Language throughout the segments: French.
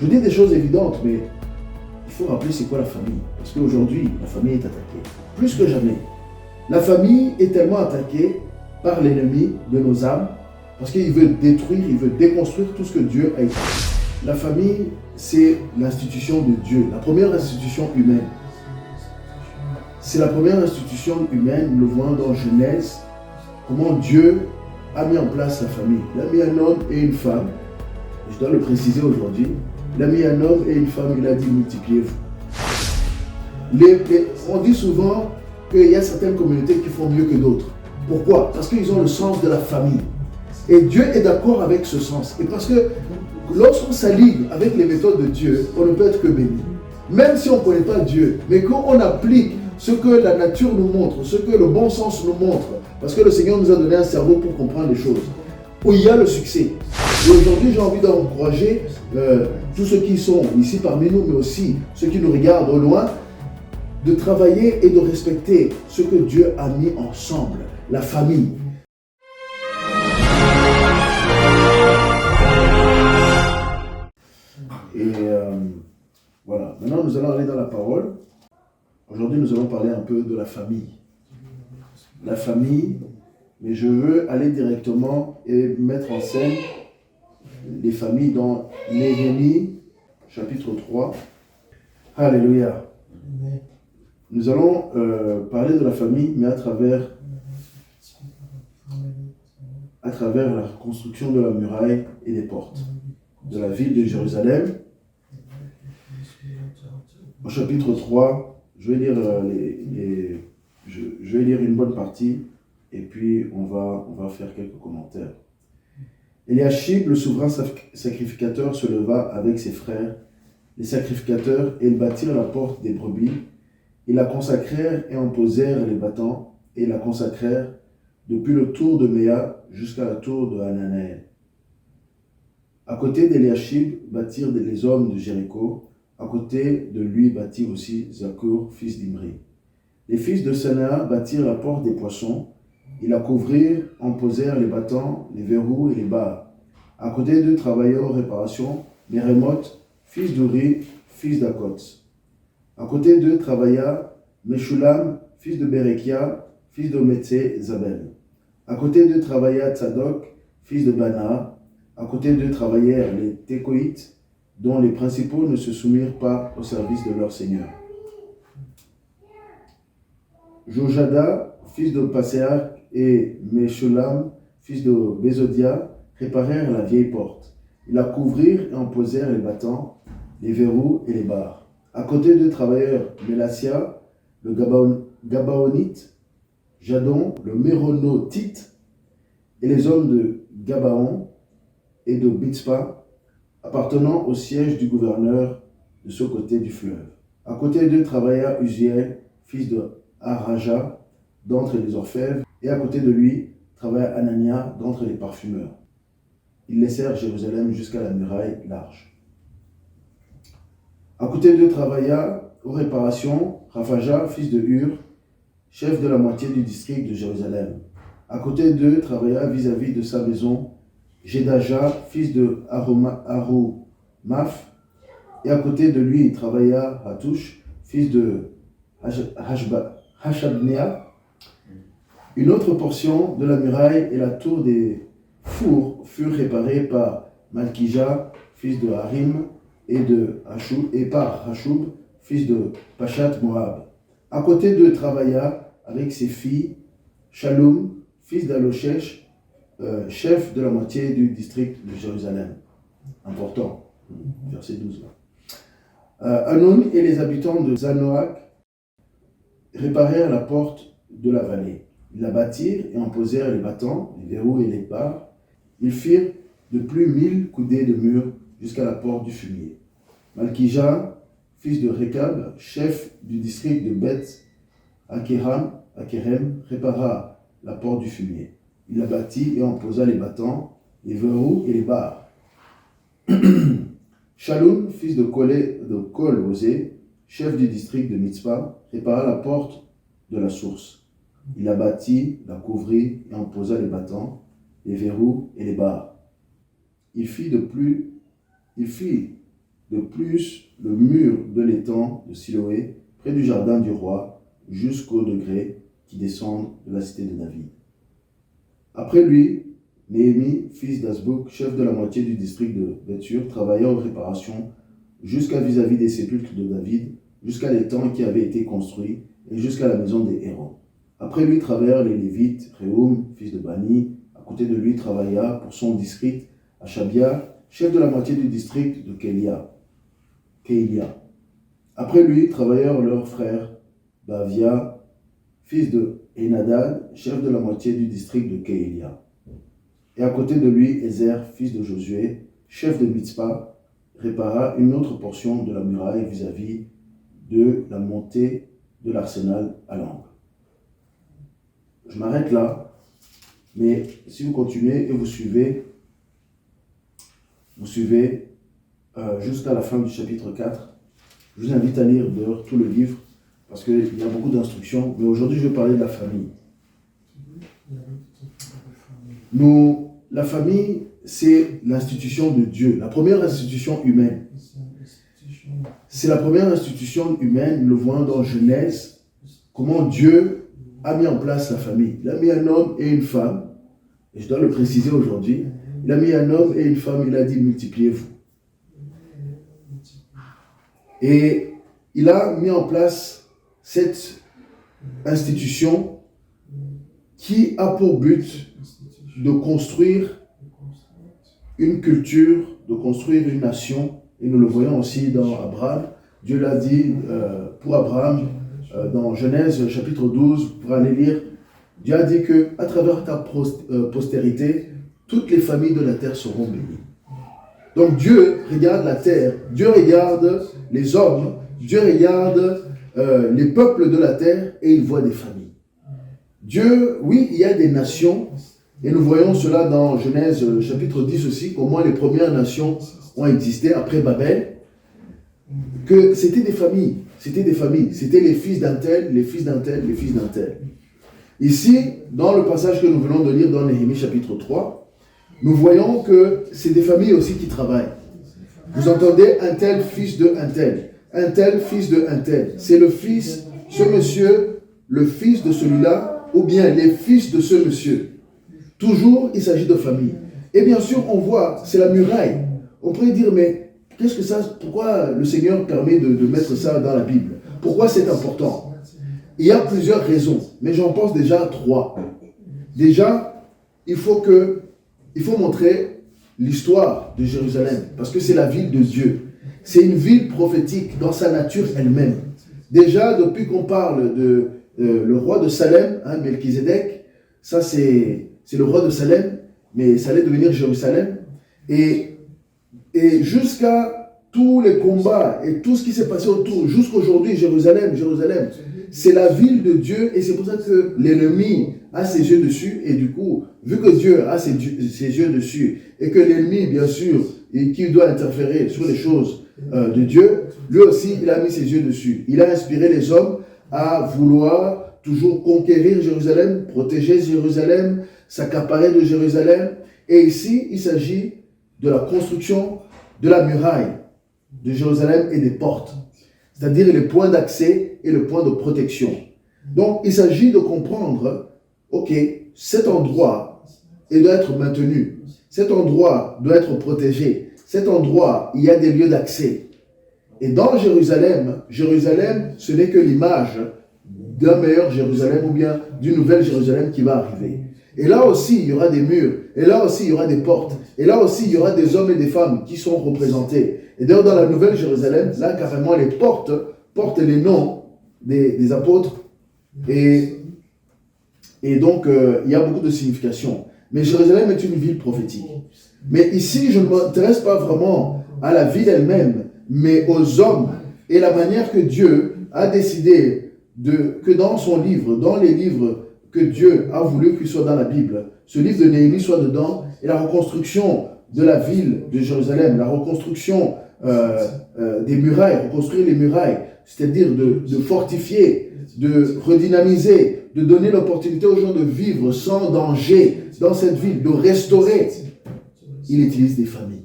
Je dis des choses évidentes, mais il faut rappeler c'est quoi la famille. Parce qu'aujourd'hui, la famille est attaquée. Plus que jamais. La famille est tellement attaquée par l'ennemi de nos âmes, parce qu'il veut détruire, il veut déconstruire tout ce que Dieu a établi. La famille, c'est l'institution de Dieu, la première institution humaine. C'est la première institution humaine, nous le voyons dans Genèse, comment Dieu a mis en place la famille. Il a mis un homme et une femme, je dois le préciser aujourd'hui, il a mis un homme et une femme, il a dit multipliez-vous. On dit souvent qu'il y a certaines communautés qui font mieux que d'autres. Pourquoi? Parce qu'ils ont le sens de la famille. Et Dieu est d'accord avec ce sens. Et parce que lorsqu'on s'aligne avec les méthodes de Dieu, on ne peut être que béni. Même si on ne connaît pas Dieu, mais quand on applique ce que la nature nous montre, ce que le bon sens nous montre, parce que le Seigneur nous a donné un cerveau pour comprendre les choses, où il y a le succès. Et aujourd'hui, j'ai envie d'encourager tous ceux qui sont ici parmi nous, mais aussi ceux qui nous regardent au loin, de travailler et de respecter ce que Dieu a mis ensemble, la famille. Et voilà, maintenant nous allons aller dans la parole. Aujourd'hui, nous allons parler un peu de la famille. La famille, mais je veux aller directement et mettre en scène les familles dans Néhémie, chapitre 3. Alléluia. Nous allons parler de la famille, mais à travers la construction de la muraille et des portes de la ville de Jérusalem. Au chapitre 3, je vais lire une bonne partie et puis on va faire quelques commentaires. Eliashib, le souverain sacrificateur, se leva avec ses frères, les sacrificateurs, et ils bâtirent la porte des brebis. Ils la consacrèrent et en posèrent les battants, et la consacrèrent depuis le tour de Méa jusqu'à la tour de Hananel. À côté d'Eliashib bâtirent les hommes de Jéricho. À côté de lui bâtit aussi Zakur, fils d'Imri. Les fils de Sanaa bâtirent la porte des poissons. Ils la couvrirent, en posèrent les battants, les verrous et les barres. À côté d'eux travaillaient aux réparations Mérémoth, fils d'Uri, fils d'Akot. À côté d'eux travailla Meshulam, fils de Berekia, fils d'Ometse Zabel. À côté d'eux travailla Tzadok, fils de Bana. À côté d'eux travaillèrent les Tékoïtes, dont les principaux ne se soumirent pas au service de leur seigneur. Jojada, fils de Passéach, et Meshulam, fils de Bézodia, réparèrent la vieille porte. Ils la couvrirent et en posèrent les battants, les verrous et les barres. À côté d'eux travaillèrent Mélassia, le Gabaonite, Jadon, le Méronotite, et les hommes de Gabaon et de Mitzpah, appartenant au siège du gouverneur de ce côté du fleuve. À côté d'eux travailla Uziel, fils de Haraja, d'entre les orfèvres, et à côté de lui travailla Anania, d'entre les parfumeurs. Ils laissèrent Jérusalem jusqu'à la muraille large. À côté d'eux travailla aux réparations Raphaja, fils de Hur, chef de la moitié du district de Jérusalem. À côté d'eux travailla vis-à-vis de sa maison Jedaja, fils de Harumaph, et à côté de lui travailla Hatouch, fils de Hashabnea. Une autre portion de la muraille et la tour des fours furent réparées par Malkija, fils de Harim, et par Hashub, fils de Pachat Moab. À côté d'eux travailla avec ses filles Shalom, fils d'Aloshech, chef de la moitié du district de Jérusalem. Important, verset 12. Hanun et les habitants de Zanoach réparèrent la porte de la vallée. Ils la bâtirent et en posèrent les battants, les verrous et les barres. Ils firent de plus 1000 coudées de mur jusqu'à la porte du fumier. Malkija, fils de Rekab, chef du district de Beth Akerem, répara la porte du fumier. Il la bâtit et en posa les battants, les verrous et les barres. Shalom, fils de Kol-Hosé, chef du district de Mitzpah, répara la porte de la source. Il la bâtit, la couvrit et en posa les battants, les verrous et les barres. Il fit de plus le mur de l'étang de Siloé, près du jardin du roi, jusqu'au degré qui descendent de la cité de David. Après lui, Néhémie, fils d'Azbouk, chef de la moitié du district de Béthur, travailla aux réparations jusqu'à vis-à-vis des sépulcres de David, jusqu'à l'étang qui avait été construit et jusqu'à la maison des héros. Après lui travaillèrent les Lévites, Réhoum, fils de Bani. À côté de lui travailla pour son district Achabia, chef de la moitié du district de Kélia. Après lui travaillèrent leurs frères Bavia, fils de Enadad, chef de la moitié du district de Kélia. Et à côté de lui, Ézer, fils de Josué, chef de Mitzpah, répara une autre portion de la muraille vis-à-vis de la montée de l'arsenal à l'angle. Je m'arrête là, mais si vous continuez et vous suivez jusqu'à la fin du chapitre 4, je vous invite à lire d'ailleurs tout le livre, parce qu'il y a beaucoup d'instructions, mais aujourd'hui je vais parler de la famille. La famille, c'est l'institution de Dieu, la première institution humaine. C'est la première institution humaine, nous le voyons dans Genèse, comment Dieu a mis en place la famille. Il a mis un homme et une femme, et je dois le préciser aujourd'hui, il a mis un homme et une femme, il a dit multipliez-vous. Et il a mis en place cette institution qui a pour but de construire une culture, de construire une nation. Et nous le voyons aussi dans Abraham. Dieu l'a dit pour Abraham dans Genèse chapitre 12, pour aller lire. Dieu a dit que à travers ta postérité, toutes les familles de la terre seront bénies. Donc Dieu regarde la terre, Dieu regarde les hommes, Dieu regarde les peuples de la terre et il voit des familles. Dieu, oui, il y a des nations, et nous voyons cela dans Genèse chapitre 10 aussi, comment les premières nations ont existé après Babel, que c'était des familles, c'était les fils d'un tel, les fils d'un tel, les fils d'un tel. Ici, dans le passage que nous venons de lire dans Néhémie chapitre 3, nous voyons que c'est des familles aussi qui travaillent. Vous entendez un tel fils de un tel fils de un tel. C'est le fils, ce monsieur, le fils de celui-là, ou bien les fils de ce monsieur. Toujours, il s'agit de famille. Et bien sûr, on voit, c'est la muraille. On pourrait dire, mais qu'est-ce que ça, pourquoi le Seigneur permet de mettre ça dans la Bible? Pourquoi c'est important? Il y a plusieurs raisons, mais j'en pense déjà 3. Déjà, il faut montrer l'histoire de Jérusalem, parce que c'est la ville de Dieu. C'est une ville prophétique dans sa nature elle-même. Déjà, depuis qu'on parle de le roi de Salem, Melchizedek, ça c'est le roi de Salem, mais ça allait devenir Jérusalem. Et jusqu'à tous les combats et tout ce qui s'est passé autour, jusqu'aujourd'hui, Jérusalem, c'est la ville de Dieu, et c'est pour ça que l'ennemi a ses yeux dessus, et du coup, vu que Dieu a ses yeux dessus, et que l'ennemi, bien sûr, et qui doit interférer sur les choses de Dieu, lui aussi, il a mis ses yeux dessus. Il a inspiré les hommes à vouloir toujours conquérir Jérusalem, protéger Jérusalem, s'accaparer de Jérusalem. Et ici, il s'agit de la construction de la muraille de Jérusalem et des portes, c'est-à-dire les points d'accès et le point de protection. Donc, il s'agit de comprendre, ok, cet endroit, il doit être maintenu, cet endroit doit être protégé, cet endroit, il y a des lieux d'accès. Et dans Jérusalem, ce n'est que l'image d'un meilleur Jérusalem ou bien d'une nouvelle Jérusalem qui va arriver. Et là aussi, il y aura des murs. Et là aussi, il y aura des portes. Et là aussi, il y aura des hommes et des femmes qui sont représentés. Et d'ailleurs, dans la nouvelle Jérusalem, là, carrément, les portes portent les noms des apôtres. Et donc, il y a beaucoup de significations. Mais Jérusalem est une ville prophétique. Mais ici, je ne m'intéresse pas vraiment à la ville elle-même, mais aux hommes et la manière que Dieu a décidé que dans son livre, dans les livres que Dieu a voulu qu'il soit dans la Bible, ce livre de Néhémie soit dedans, et la reconstruction de la ville de Jérusalem, la reconstruction des murailles, reconstruire les murailles, c'est-à-dire de fortifier, de redynamiser, de donner l'opportunité aux gens de vivre sans danger dans cette ville, de restaurer. Il utilise des familles.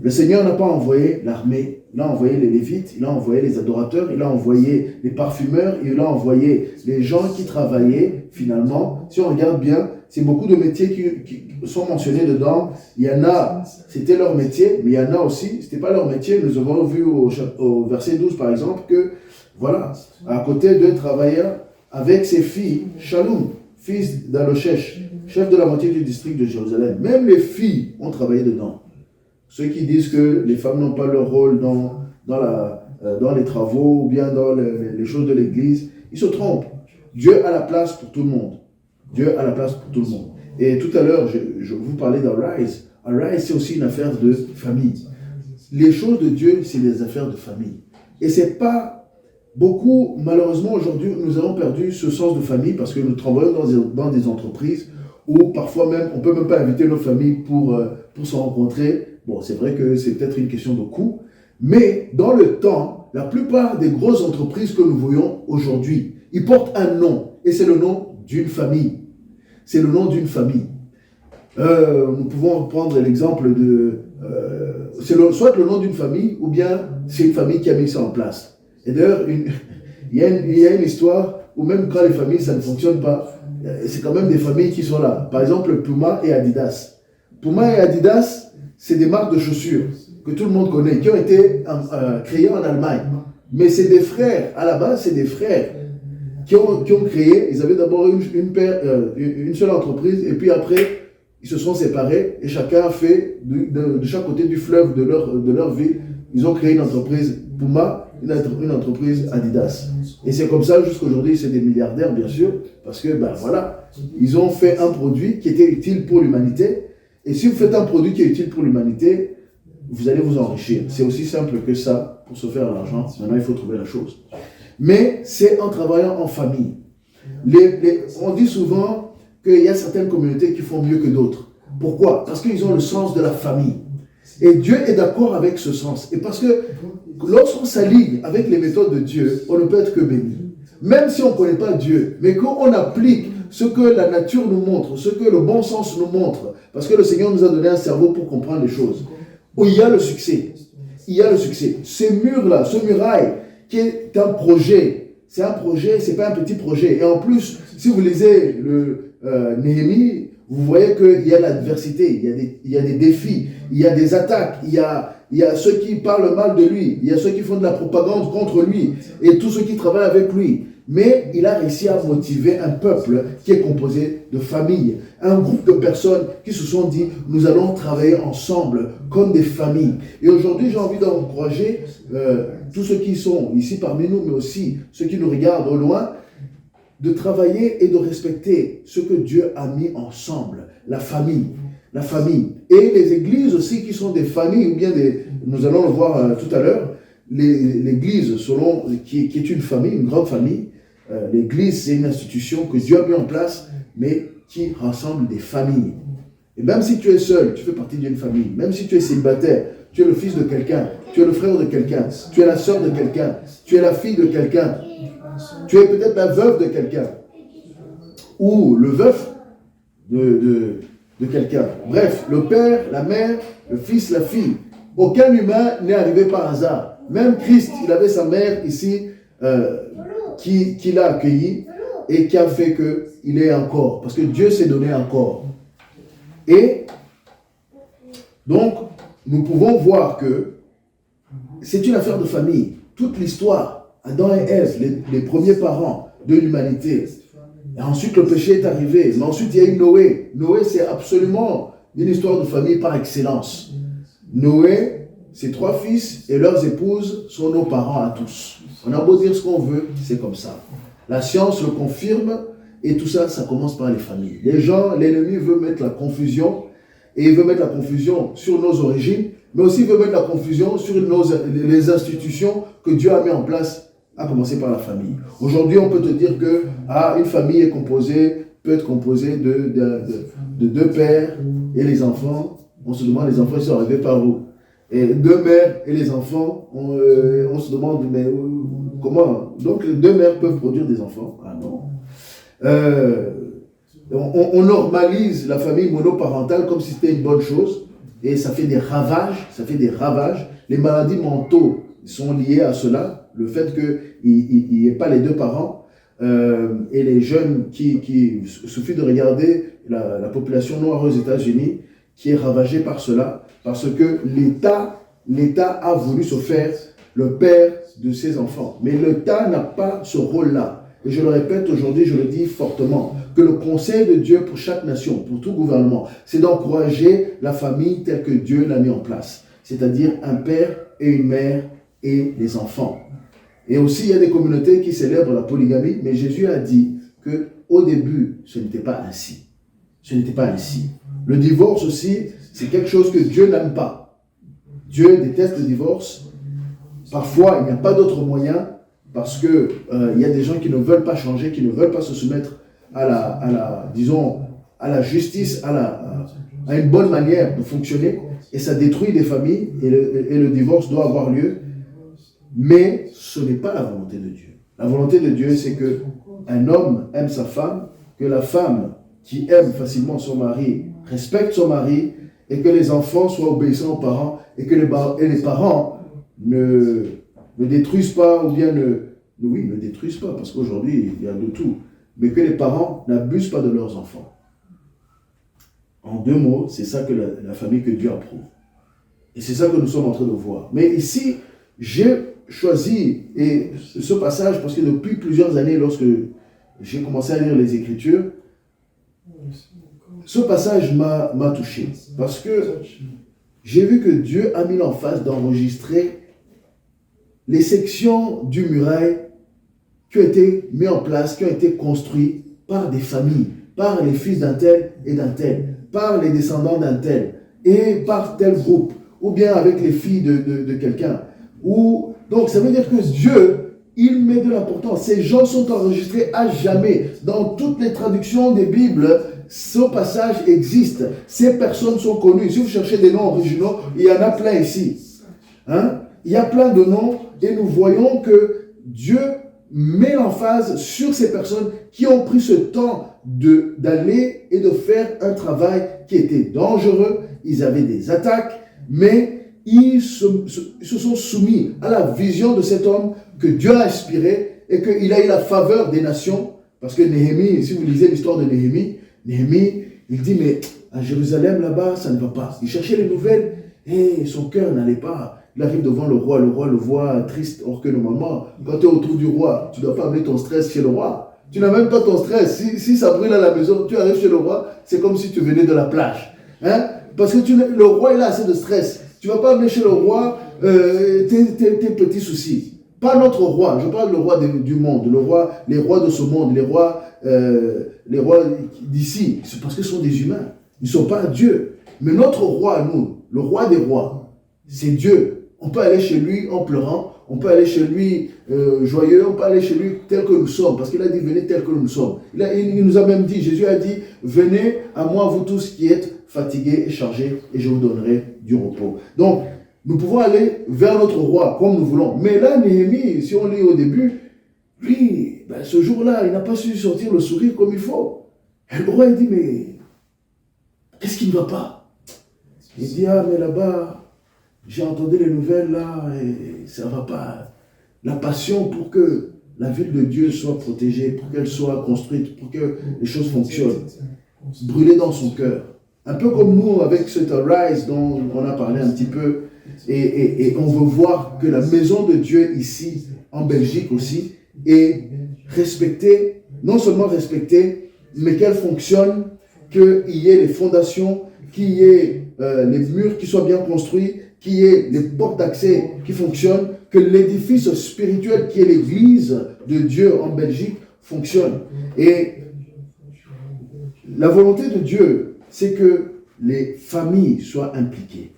Le Seigneur n'a pas envoyé l'armée, il a envoyé les Lévites, il a envoyé les adorateurs, il a envoyé les parfumeurs, il a envoyé les gens qui travaillaient finalement. Si on regarde bien, c'est beaucoup de métiers qui sont mentionnés dedans. Il y en a, c'était leur métier, mais il y en a aussi, c'était pas leur métier. Nous avons vu au verset 12 par exemple que, voilà, à côté de travailleurs avec ses filles, Shalom, fils d'Aloshech, chef de la moitié du district de Jérusalem. Même les filles ont travaillé dedans. Ceux qui disent que les femmes n'ont pas leur rôle dans les travaux ou bien dans les choses de l'église, ils se trompent. Dieu a la place pour tout le monde. Dieu a la place pour tout le monde. Et tout à l'heure, je vous parlais d'Arise. Arise, c'est aussi une affaire de famille. Les choses de Dieu, c'est des affaires de famille. Et c'est pas beaucoup, malheureusement, aujourd'hui, nous avons perdu ce sens de famille parce que nous travaillons dans des entreprises où parfois même, on ne peut même pas inviter nos familles pour se rencontrer. Bon, c'est vrai que c'est peut-être une question de coût, mais dans le temps, la plupart des grosses entreprises que nous voyons aujourd'hui, ils portent un nom, et c'est le nom d'une famille. C'est le nom d'une famille. Nous pouvons prendre l'exemple de... soit le nom d'une famille, ou bien c'est une famille qui a mis ça en place. Et d'ailleurs, il y a une histoire où même quand les familles, ça ne fonctionne pas, c'est quand même des familles qui sont là. Par exemple, Puma et Adidas. Puma et Adidas, c'est des marques de chaussures que tout le monde connaît, qui ont été créées en Allemagne. Mais c'est des frères, à la base, c'est des frères qui ont créé, ils avaient d'abord une seule entreprise, et puis après, ils se sont séparés, et chacun a fait, de chaque côté du fleuve de leur ville, ils ont créé une entreprise Puma, une entreprise Adidas. Et c'est comme ça jusqu'à aujourd'hui, c'est des milliardaires, bien sûr, parce que, ben voilà, ils ont fait un produit qui était utile pour l'humanité. Et si vous faites un produit qui est utile pour l'humanité, vous allez vous enrichir. C'est aussi simple que ça pour se faire l'argent. Maintenant, il faut trouver la chose. Mais c'est en travaillant en famille. On dit souvent qu'il y a certaines communautés qui font mieux que d'autres. Pourquoi? Parce qu'ils ont le sens de la famille. Et Dieu est d'accord avec ce sens. Et parce que lorsqu'on s'aligne avec les méthodes de Dieu, on ne peut être que béni. Même si on ne connaît pas Dieu, mais qu'on applique ce que la nature nous montre, ce que le bon sens nous montre, parce que le Seigneur nous a donné un cerveau pour comprendre les choses, où il y a le succès. Il y a le succès. Ces murs-là, ce muraille, qui est un projet, c'est un projet, c'est pas un petit projet. Et en plus, si vous lisez le Néhémie, vous voyez qu'il y a l'adversité, il y a des défis, il y a des attaques, il y a ceux qui parlent mal de lui, il y a ceux qui font de la propagande contre lui, et tous ceux qui travaillent avec lui. Mais il a réussi à motiver un peuple qui est composé de familles, un groupe de personnes qui se sont dit, nous allons travailler ensemble comme des familles. Et aujourd'hui, j'ai envie d'encourager tous ceux qui sont ici parmi nous, mais aussi ceux qui nous regardent au loin, de travailler et de respecter ce que Dieu a mis ensemble, la famille. La famille. Et les églises aussi qui sont des familles, ou bien nous allons le voir tout à l'heure, l'église qui est une famille, une grande famille. L'église, c'est une institution que Dieu a mis en place, mais qui rassemble des familles. Et même si tu es seul, tu fais partie d'une famille. Même si tu es célibataire, tu es le fils de quelqu'un, tu es le frère de quelqu'un, tu es la sœur de quelqu'un, tu es la fille de quelqu'un, tu es peut-être la veuve de quelqu'un, ou le veuf de quelqu'un. Bref, le père, la mère, le fils, la fille. Aucun humain n'est arrivé par hasard. Même Christ, il avait sa mère ici, qui l'a accueilli et qui a fait qu'il est un corps. Parce que Dieu s'est donné un corps. Et donc, nous pouvons voir que c'est une affaire de famille. Toute l'histoire, Adam et Ève, les premiers parents de l'humanité. Et ensuite, le péché est arrivé. Mais ensuite, il y a eu Noé. Noé, c'est absolument une histoire de famille par excellence. Noé, ses 3 fils et leurs épouses sont nos parents à tous. On a beau dire ce qu'on veut, c'est comme ça. La science le confirme et tout ça, ça commence par les familles. Les gens, l'ennemi veut mettre la confusion et il veut mettre la confusion sur nos origines, mais aussi il veut mettre la confusion sur les institutions que Dieu a mis en place, à commencer par la famille. Aujourd'hui, on peut te dire que une famille peut être composée de 2 pères et les enfants. On se demande, les enfants, ils sont arrivés par où? Et 2 mères et les enfants, on se demande, mais comment? Donc, les 2 mères peuvent produire des enfants? Ah non. On normalise la famille monoparentale comme si c'était une bonne chose. et ça fait des ravages. Les maladies mentaux sont liées à cela, le fait qu'il n'y ait pas les deux parents, et les jeunes il suffit de regarder la population noire aux États-Unis qui est ravagée par cela, parce que l'État a voulu se faire le père de ses enfants. Mais l'État n'a pas ce rôle-là. Et je le répète aujourd'hui, je le dis fortement, que le conseil de Dieu pour chaque nation, pour tout gouvernement, c'est d'encourager la famille telle que Dieu l'a mis en place. C'est-à-dire un père et une mère et les enfants. Et aussi, il y a des communautés qui célèbrent la polygamie, mais Jésus a dit qu'au début, ce n'était pas ainsi. Ce n'était pas ainsi. Le divorce aussi, c'est quelque chose que Dieu n'aime pas. Dieu déteste le divorce. Parfois, il n'y a pas d'autre moyen parce que il y a des gens qui ne veulent pas changer, qui ne veulent pas se soumettre à la justice, à une bonne manière de fonctionner, et ça détruit des familles, et le divorce doit avoir lieu. Mais ce n'est pas la volonté de Dieu. La volonté de Dieu, c'est qu'un homme aime sa femme, que la femme qui aime facilement son mari respecte son mari, et que les enfants soient obéissants aux parents, et que les parents ne détruisent pas, ou bien ne détruisent pas, parce qu'aujourd'hui, il y a de tout, mais que les parents n'abusent pas de leurs enfants. En deux mots, c'est ça que la famille que Dieu approuve. Et c'est ça que nous sommes en train de voir. Mais ici, j'ai choisi ce passage parce que depuis plusieurs années, lorsque j'ai commencé à lire les Écritures, ce passage m'a touché. Parce que j'ai vu que Dieu a mis l'emphase d'enregistrer les sections du muraille qui ont été mises en place, qui ont été construites par des familles, par les fils d'un tel et d'un tel, par les descendants d'un tel, et par tel groupe, ou bien avec les filles de quelqu'un. Donc ça veut dire que Dieu, il met de l'importance. Ces gens sont enregistrés à jamais. Dans toutes les traductions des Bibles, ce passage existe. Ces personnes sont connues. Si vous cherchez des noms originaux, il y en a plein ici. Il y a plein de noms et nous voyons que Dieu met l'emphase sur ces personnes qui ont pris ce temps d'aller et de faire un travail qui était dangereux. Ils avaient des attaques, mais ils se sont soumis à la vision de cet homme que Dieu a inspiré et qu'il a eu la faveur des nations. Parce que Néhémie, si vous lisez l'histoire de Néhémie, il dit, mais à Jérusalem, là-bas, ça ne va pas. Il cherchait les nouvelles et son cœur n'allait pas. Il arrive devant le roi le voit triste. Or que normalement, quand tu es autour du roi, tu ne dois pas amener ton stress chez le roi. Tu n'as même pas ton stress. Si ça brûle à la maison, tu arrives chez le roi, c'est comme si tu venais de la plage. Parce que le roi, il a assez de stress. Tu ne vas pas amener chez le roi tes petits soucis. Pas notre roi, je parle le roi du monde, les rois de ce monde, les rois d'ici. C'est parce que ce sont des humains. Ils ne sont pas Dieu. Mais notre roi, nous, le roi des rois, c'est Dieu. On peut aller chez lui en pleurant, on peut aller chez lui joyeux, on peut aller chez lui tel que nous sommes, parce qu'il a dit venez tel que nous sommes. Il nous a même dit, Jésus a dit, venez à moi vous tous qui êtes fatigués et chargés, et je vous donnerai du repos. Donc, nous pouvons aller vers notre roi comme nous voulons. Mais là, Néhémie, si on lit au début, lui, ce jour-là, il n'a pas su sortir le sourire comme il faut. Et le roi, il dit, mais qu'est-ce qui ne va pas? Il dit, mais là-bas, j'ai entendu les nouvelles là, et ça ne va pas. La passion pour que la ville de Dieu soit protégée, pour qu'elle soit construite, pour que les choses fonctionnent, brûler dans son cœur. Un peu comme nous, avec cet Arise dont on a parlé un petit peu, et on veut voir que la maison de Dieu ici, en Belgique aussi, est respectée, non seulement respectée, mais qu'elle fonctionne, qu'il y ait les fondations, qu'il y ait les murs qui soient bien construits, qu'il y ait les portes d'accès qui fonctionnent, que l'édifice spirituel qui est l'église de Dieu en Belgique fonctionne. Et la volonté de Dieu, c'est que les familles soient impliquées.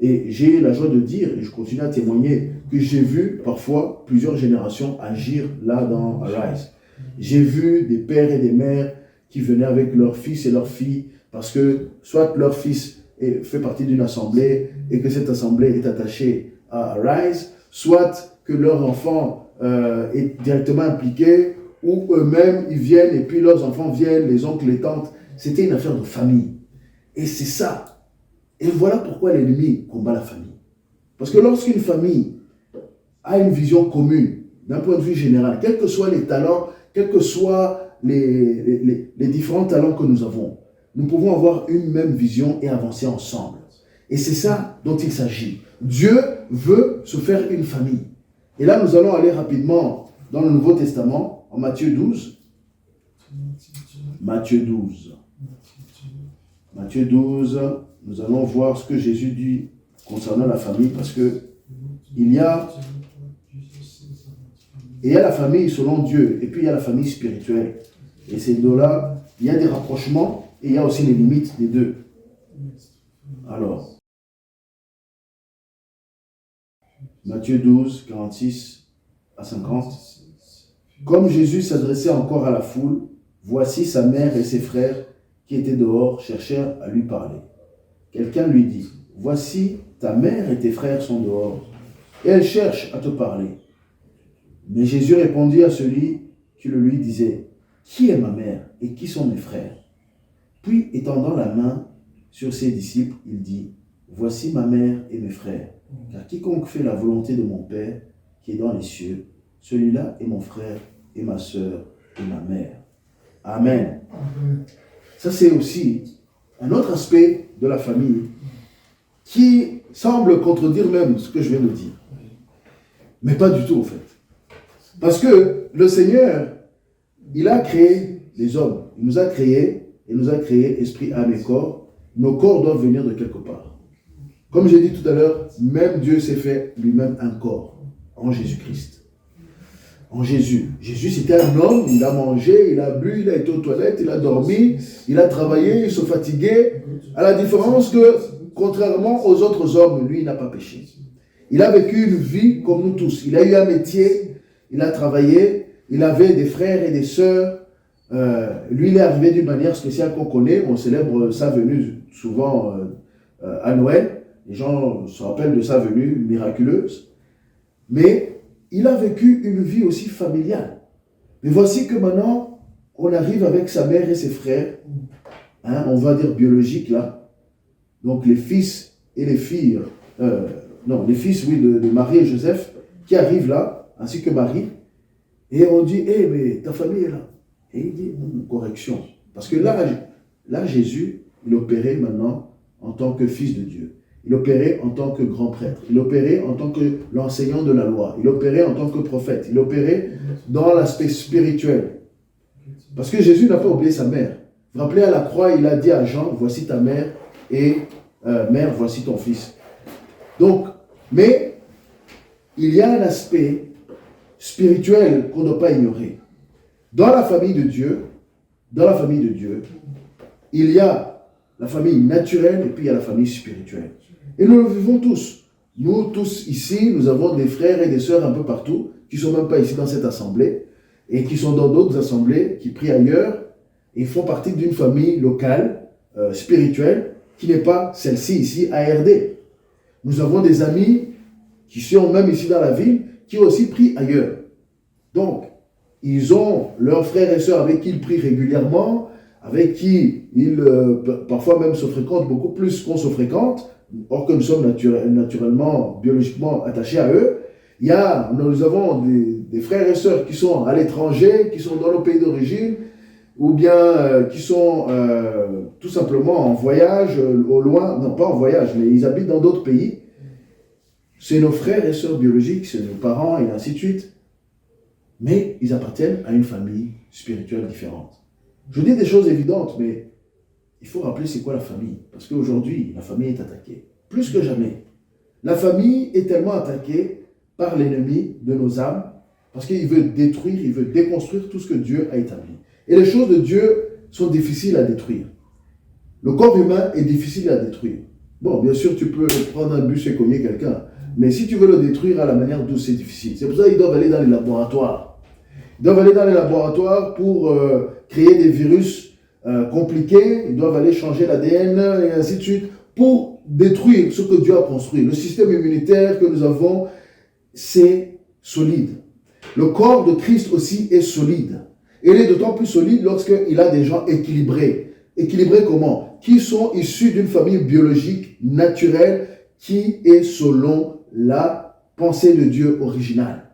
Et j'ai eu la joie de dire, et je continue à témoigner, que j'ai vu parfois plusieurs générations agir là dans Arise. J'ai vu des pères et des mères qui venaient avec leurs fils et leurs filles, parce que soit leur fils fait partie d'une assemblée et que cette assemblée est attachée à Arise, soit que leur enfant est directement impliqué, ou eux-mêmes ils viennent et puis leurs enfants viennent, les oncles, les tantes. C'était une affaire de famille. Et c'est ça. Et voilà pourquoi l'ennemi combat la famille. Parce que lorsqu'une famille a une vision commune, d'un point de vue général, quels que soient les talents, quels que soient les différents talents que nous avons, nous pouvons avoir une même vision et avancer ensemble. Et c'est ça dont il s'agit. Dieu veut se faire une famille. Et là, nous allons aller rapidement dans le Nouveau Testament, en Matthieu 12. Matthieu 12. Matthieu 12, nous allons voir ce que Jésus dit concernant la famille, parce que il y a la famille selon Dieu, et puis il y a la famille spirituelle. Et ces deux-là, il y a des rapprochements, et il y a aussi les limites des deux. Alors, Matthieu 12, 46 à 50. Comme Jésus s'adressait encore à la foule, voici sa mère et ses frères qui étaient dehors cherchèrent à lui parler. Quelqu'un lui dit, voici ta mère et tes frères sont dehors, et elles cherchent à te parler. Mais Jésus répondit à celui qui le lui disait, qui est ma mère et qui sont mes frères? Puis, étendant la main sur ses disciples, il dit, voici ma mère et mes frères, car quiconque fait la volonté de mon Père qui est dans les cieux, celui-là est mon frère et ma sœur et ma mère. Amen. Ça, c'est aussi un autre aspect de la famille qui semble contredire même ce que je viens de dire. Mais pas du tout, en fait. Parce que le Seigneur, il a créé les hommes. Il nous a créés, et nous a créé esprit, âme et corps. Nos corps doivent venir de quelque part. Comme j'ai dit tout à l'heure, même Dieu s'est fait lui-même un corps en Jésus-Christ. En Jésus. Jésus, c'était un homme, il a mangé, il a bu, il a été aux toilettes, il a dormi, il a travaillé, il se fatiguait. À la différence que, contrairement aux autres hommes, lui, il n'a pas péché. Il a vécu une vie comme nous tous. Il a eu un métier, il a travaillé, il avait des frères et des sœurs. Lui, il est arrivé d'une manière spéciale qu'on connaît. On célèbre sa venue souvent à Noël. Les gens se rappellent de sa venue miraculeuse. Mais il a vécu une vie aussi familiale. Mais voici que maintenant, on arrive avec sa mère et ses frères, on va dire biologiques là. Donc les fils et les filles, les fils, oui, de Marie et Joseph, qui arrivent là, ainsi que Marie. Et on dit, mais ta famille est là. Et il dit, correction. Parce que là, Jésus, il opérait maintenant en tant que fils de Dieu. Il opérait en tant que grand prêtre. Il opérait en tant que l'enseignant de la loi. Il opérait en tant que prophète. Il opérait dans l'aspect spirituel. Parce que Jésus n'a pas oublié sa mère. Vous vous rappelez, à la croix, il a dit à Jean, voici ta mère et mère, voici ton fils. Donc, mais il y a un aspect spirituel qu'on ne doit pas ignorer. Dans la famille de Dieu, il y a la famille naturelle et puis il y a la famille spirituelle. Et nous le vivons tous. Nous tous ici, nous avons des frères et des sœurs un peu partout, qui ne sont même pas ici dans cette assemblée, et qui sont dans d'autres assemblées, qui prient ailleurs, et font partie d'une famille locale, spirituelle, qui n'est pas celle-ci ici, ARD. Nous avons des amis qui sont même ici dans la ville, qui aussi prient ailleurs. Donc, ils ont leurs frères et sœurs avec qui ils prient régulièrement, avec qui ils parfois même se fréquentent beaucoup plus qu'on se fréquente, or que nous sommes naturellement, biologiquement attachés à eux. Nous avons des frères et sœurs qui sont à l'étranger, qui sont dans nos pays d'origine, ou bien qui sont tout simplement en voyage au loin, non pas en voyage, mais ils habitent dans d'autres pays. C'est nos frères et sœurs biologiques, c'est nos parents et ainsi de suite. Mais ils appartiennent à une famille spirituelle différente. Je dis des choses évidentes, mais il faut rappeler c'est quoi la famille. Parce qu'aujourd'hui, la famille est attaquée. Plus que jamais. La famille est tellement attaquée par l'ennemi de nos âmes, parce qu'il veut détruire, il veut déconstruire tout ce que Dieu a établi. Et les choses de Dieu sont difficiles à détruire. Le corps humain est difficile à détruire. Bon, bien sûr, tu peux prendre un bus et cogner quelqu'un, mais si tu veux le détruire à la manière dont c'est difficile, c'est pour ça qu'ils doivent aller dans les laboratoires. Ils doivent aller dans les laboratoires pour créer des virus compliqués, ils doivent aller changer l'ADN et ainsi de suite, pour détruire ce que Dieu a construit. Le système immunitaire que nous avons, c'est solide. Le corps de Christ aussi est solide. Et il est d'autant plus solide lorsqu'il a des gens équilibrés. Équilibrés comment? qui sont issus d'une famille biologique naturelle qui est selon la pensée de Dieu originale.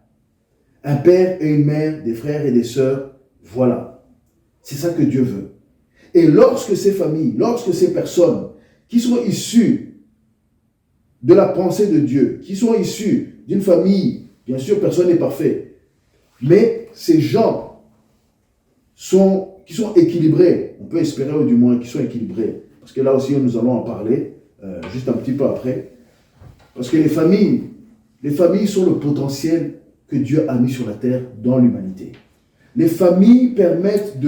Un père et une mère, des frères et des sœurs, voilà. C'est ça que Dieu veut. Et lorsque ces familles, lorsque ces personnes qui sont issues de la pensée de Dieu, qui sont issues d'une famille, bien sûr personne n'est parfait, mais ces gens qui sont équilibrés, on peut espérer ou du moins qu'ils sont équilibrés, parce que là aussi nous allons en parler juste un petit peu après, parce que les familles sont le potentiel que Dieu a mis sur la terre dans l'humanité. Les familles permettent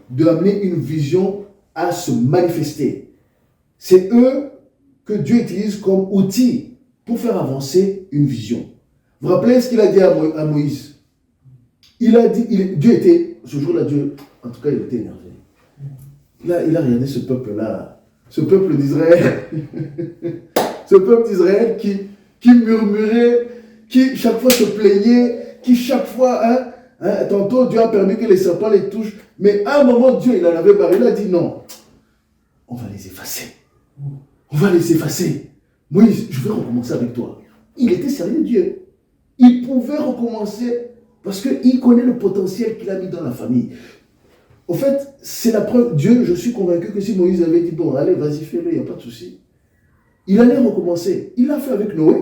d'amener une vision à se manifester. C'est eux que Dieu utilise comme outil pour faire avancer une vision. Vous vous rappelez ce qu'il a dit à Moïse? Il a dit, Dieu était, ce jour-là, Dieu, en tout cas, il était énervé. Il a regardé ce peuple-là, ce peuple d'Israël, ce peuple d'Israël qui murmurait, qui chaque fois se plaignait, qui chaque fois, tantôt Dieu a permis que les serpents les touchent, mais à un moment, Dieu, il en avait barré, il a dit non, on va les effacer. On va les effacer. Moïse, je vais recommencer avec toi. Il était sérieux, Dieu. Il pouvait recommencer parce qu'il connaît le potentiel qu'il a mis dans la famille. Au fait, c'est la preuve. Dieu, je suis convaincu que si Moïse avait dit, bon, allez, vas-y, fais-le, il n'y a pas de souci. Il allait recommencer. Il l'a fait avec Noé.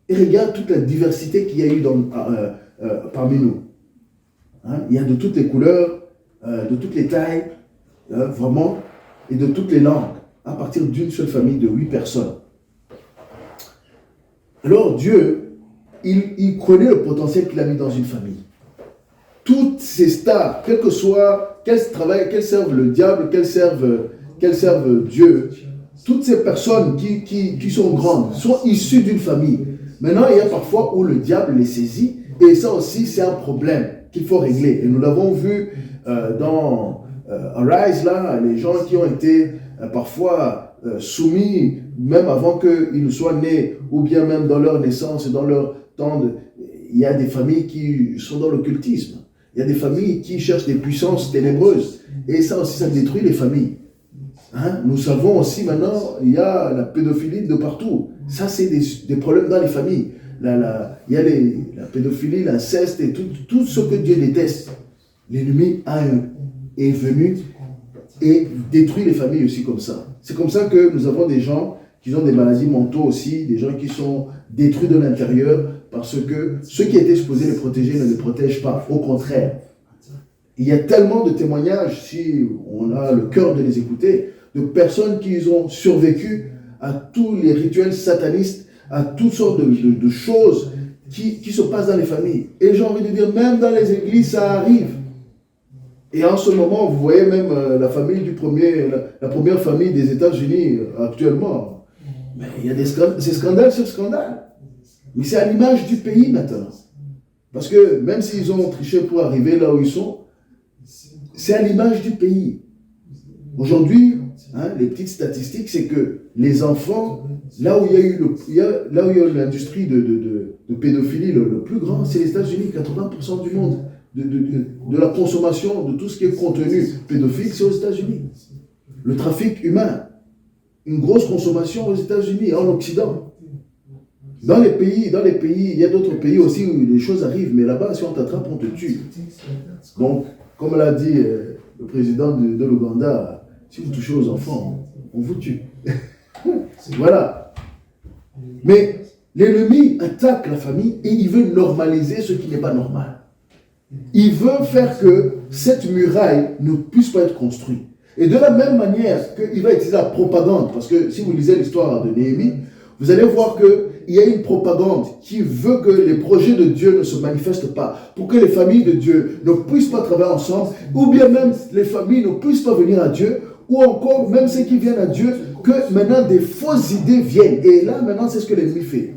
Et regarde toute la diversité qu'il y a eu parmi nous. Il y a de toutes les couleurs, de toutes les tailles, vraiment, et de toutes les langues, à partir d'une seule famille de 8 personnes. Alors Dieu, il connaît le potentiel qu'il a mis dans une famille. Toutes ces stars, quel que soit, qu'elles travaillent, qu'elles servent le diable, qu'elles servent Dieu, toutes ces personnes qui sont grandes, sont issues d'une famille. Maintenant, il y a parfois où le diable les saisit, et ça aussi, c'est un problème qu'il faut régler. Et nous l'avons vu dans Arise, là, les gens qui ont été parfois soumis, même avant qu'ils ne soient nés, ou bien même dans leur naissance, dans leur temps il y a des familles qui sont dans l'occultisme. Il y a des familles qui cherchent des puissances ténébreuses. Et ça aussi, ça détruit les familles. Nous savons aussi maintenant, il y a la pédophilie de partout. Ça, c'est des problèmes dans les familles. Il y a la pédophilie, l'inceste et tout ce que Dieu déteste. L'ennemi est venu et détruit les familles aussi comme ça. C'est comme ça que nous avons des gens qui ont des maladies mentaux aussi, des gens qui sont détruits de l'intérieur parce que ceux qui étaient supposés les protéger ne les protègent pas. Au contraire. Il y a tellement de témoignages, si on a le cœur de les écouter, de personnes qui ont survécu à tous les rituels satanistes, à toutes sortes de choses qui se passent dans les familles. Et j'ai envie de dire, même dans les églises, ça arrive. Et en ce moment, vous voyez même la première famille des États-Unis actuellement. Mais il y a c'est scandale sur scandale. Mais c'est à l'image du pays maintenant. Parce que même s'ils ont triché pour arriver là où ils sont, c'est à l'image du pays. Aujourd'hui, les petites statistiques, c'est que les enfants, là où il y a eu l'industrie de pédophilie le plus grand, c'est les États-Unis, 80% du monde. De la consommation de tout ce qui est contenu pédophile, c'est aux États-Unis. Le trafic humain, une grosse consommation aux États-Unis, en Occident. Dans les pays, il y a d'autres pays aussi où les choses arrivent, mais là-bas, si on t'attrape, on te tue. Donc, comme l'a dit le président de l'Ouganda, si vous touchez aux enfants, on vous tue. Voilà. Mais l'ennemi attaque la famille et il veut normaliser ce qui n'est pas normal. Il veut faire que cette muraille ne puisse pas être construite. Et de la même manière qu'il va utiliser la propagande, parce que si vous lisez l'histoire de Néhémie, vous allez voir qu'il y a une propagande qui veut que les projets de Dieu ne se manifestent pas, pour que les familles de Dieu ne puissent pas travailler ensemble, ou bien même les familles ne puissent pas venir à Dieu, ou encore même ceux qui viennent à Dieu, que maintenant des fausses idées viennent. Et là, maintenant, c'est ce que l'ennemi fait.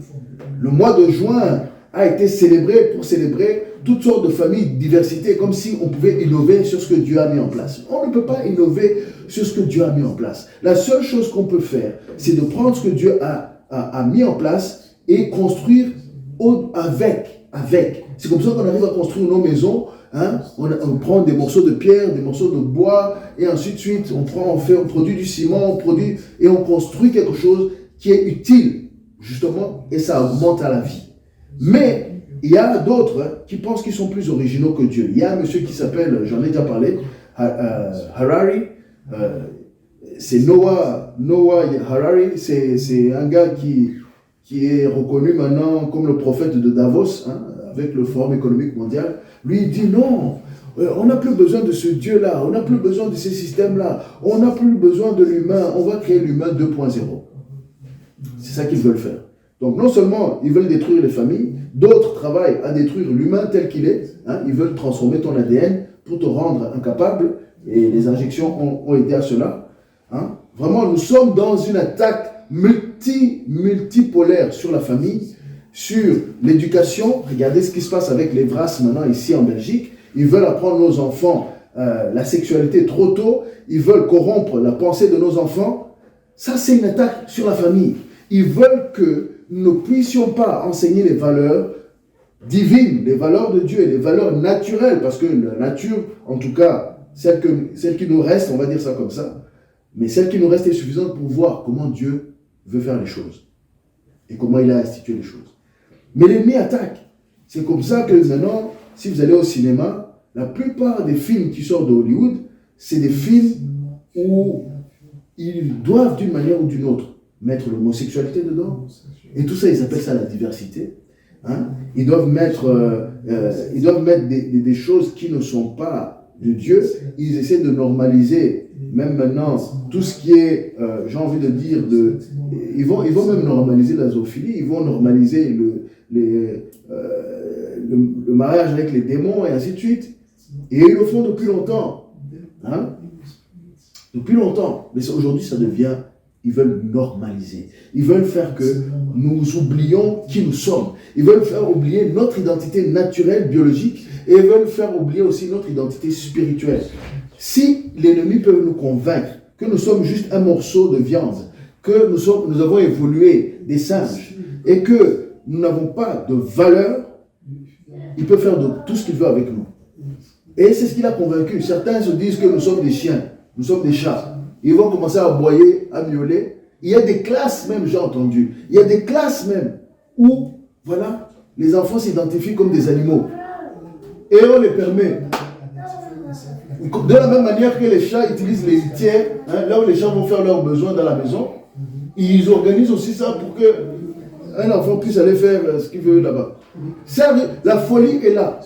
Le mois de juin a été célébré pour célébrer toutes sortes de familles, diversité, comme si on pouvait innover sur ce que Dieu a mis en place. On ne peut pas innover sur ce que Dieu a mis en place. La seule chose qu'on peut faire, c'est de prendre ce que Dieu a mis en place et construire avec. C'est comme ça qu'on arrive à construire nos maisons hein, on prend des morceaux de pierre, des morceaux de bois, et ensuite on produit du ciment, et on construit quelque chose qui est utile, justement, et ça augmente à la vie. Mais il y a d'autres qui pensent qu'ils sont plus originaux que Dieu. Il y a un monsieur qui s'appelle, j'en ai déjà parlé, Harari, c'est Noah Harari, c'est un gars qui est reconnu maintenant comme le prophète de Davos, hein, avec le Forum économique mondial. Lui, il dit non, on n'a plus besoin de ce Dieu-là, on n'a plus besoin de ces systèmes-là, on n'a plus besoin de l'humain, on va créer l'humain 2.0. C'est ça qu'ils veulent faire. Donc non seulement ils veulent détruire les familles, d'autres travaillent à détruire l'humain tel qu'il est, hein, ils veulent transformer ton ADN pour te rendre incapable, et les injections ont aidé à cela. Hein. Vraiment, nous sommes dans une attaque multipolaire sur la famille, sur l'éducation. Regardez ce qui se passe avec les VRAS maintenant ici en Belgique. Ils veulent apprendre nos enfants la sexualité trop tôt. Ils veulent corrompre la pensée de nos enfants. Ça, c'est une attaque sur la famille. Ils veulent que nous ne puissions pas enseigner les valeurs divines, les valeurs de Dieu et les valeurs naturelles, parce que la nature, en tout cas, celle qui nous reste, on va dire ça comme ça, mais celle qui nous reste est suffisante pour voir comment Dieu veut faire les choses et comment il a institué les choses. Mais l'ennemi attaque. C'est comme ça que maintenant, si vous allez au cinéma, la plupart des films qui sortent de Hollywood, c'est des films où ils doivent d'une manière ou d'une autre mettre l'homosexualité dedans. Et tout ça, ils appellent ça la diversité. Hein? Ils doivent mettre des choses qui ne sont pas de Dieu. Ils essaient de normaliser, même maintenant, tout ce qui est, j'ai envie de dire, ils vont même normaliser la zoophilie, ils vont normaliser le mariage avec les démons et ainsi de suite. Et ils le font depuis longtemps. Hein? Depuis longtemps. Mais aujourd'hui, ça devient... Ils veulent normaliser. Ils veulent faire que nous oublions qui nous sommes. Ils veulent faire oublier notre identité naturelle, biologique, et ils veulent faire oublier aussi notre identité spirituelle. Si l'ennemi peut nous convaincre que nous sommes juste un morceau de viande, que nous avons évolué des singes, et que nous n'avons pas de valeur, il peut faire tout ce qu'il veut avec nous. Et c'est ce qu'il a convaincu. Certains se disent que nous sommes des chiens, nous sommes des chats. Ils vont commencer à aboyer, à miauler. Il y a des classes même, j'ai entendu. Il y a des classes même où, voilà, les enfants s'identifient comme des animaux. Et on les permet. De la même manière que les chats utilisent les litières, hein, là où les chats vont faire leurs besoins dans la maison, ils organisent aussi ça pour qu'un enfant puisse aller faire ce qu'il veut là-bas. La folie est là.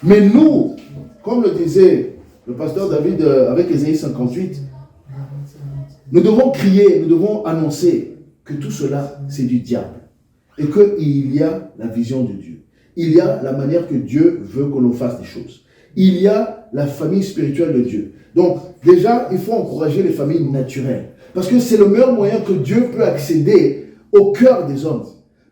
Mais nous, comme le disait le pasteur David avec Ésaïe 58, nous devons crier, nous devons annoncer que tout cela, c'est du diable. Et qu'il y a la vision de Dieu. Il y a la manière que Dieu veut que l'on fasse des choses. Il y a la famille spirituelle de Dieu. Donc, déjà, il faut encourager les familles naturelles. Parce que c'est le meilleur moyen que Dieu peut accéder au cœur des hommes.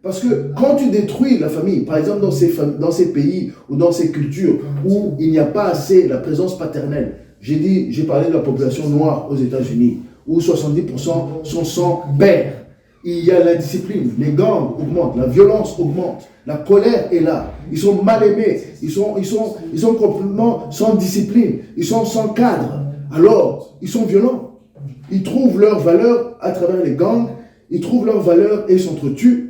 Parce que quand tu détruis la famille, par exemple dans ces pays ou dans ces cultures où il n'y a pas assez la présence paternelle, j'ai parlé de la population noire aux États-Unis, où 70% sont sans père. Il y a l'indiscipline, les gangs augmentent, la violence augmente, la colère est là. Ils sont mal aimés, ils sont complètement sans discipline, ils sont sans cadre. Alors, ils sont violents. Ils trouvent leur valeur à travers les gangs, ils trouvent leur valeur et ils s'entretuent.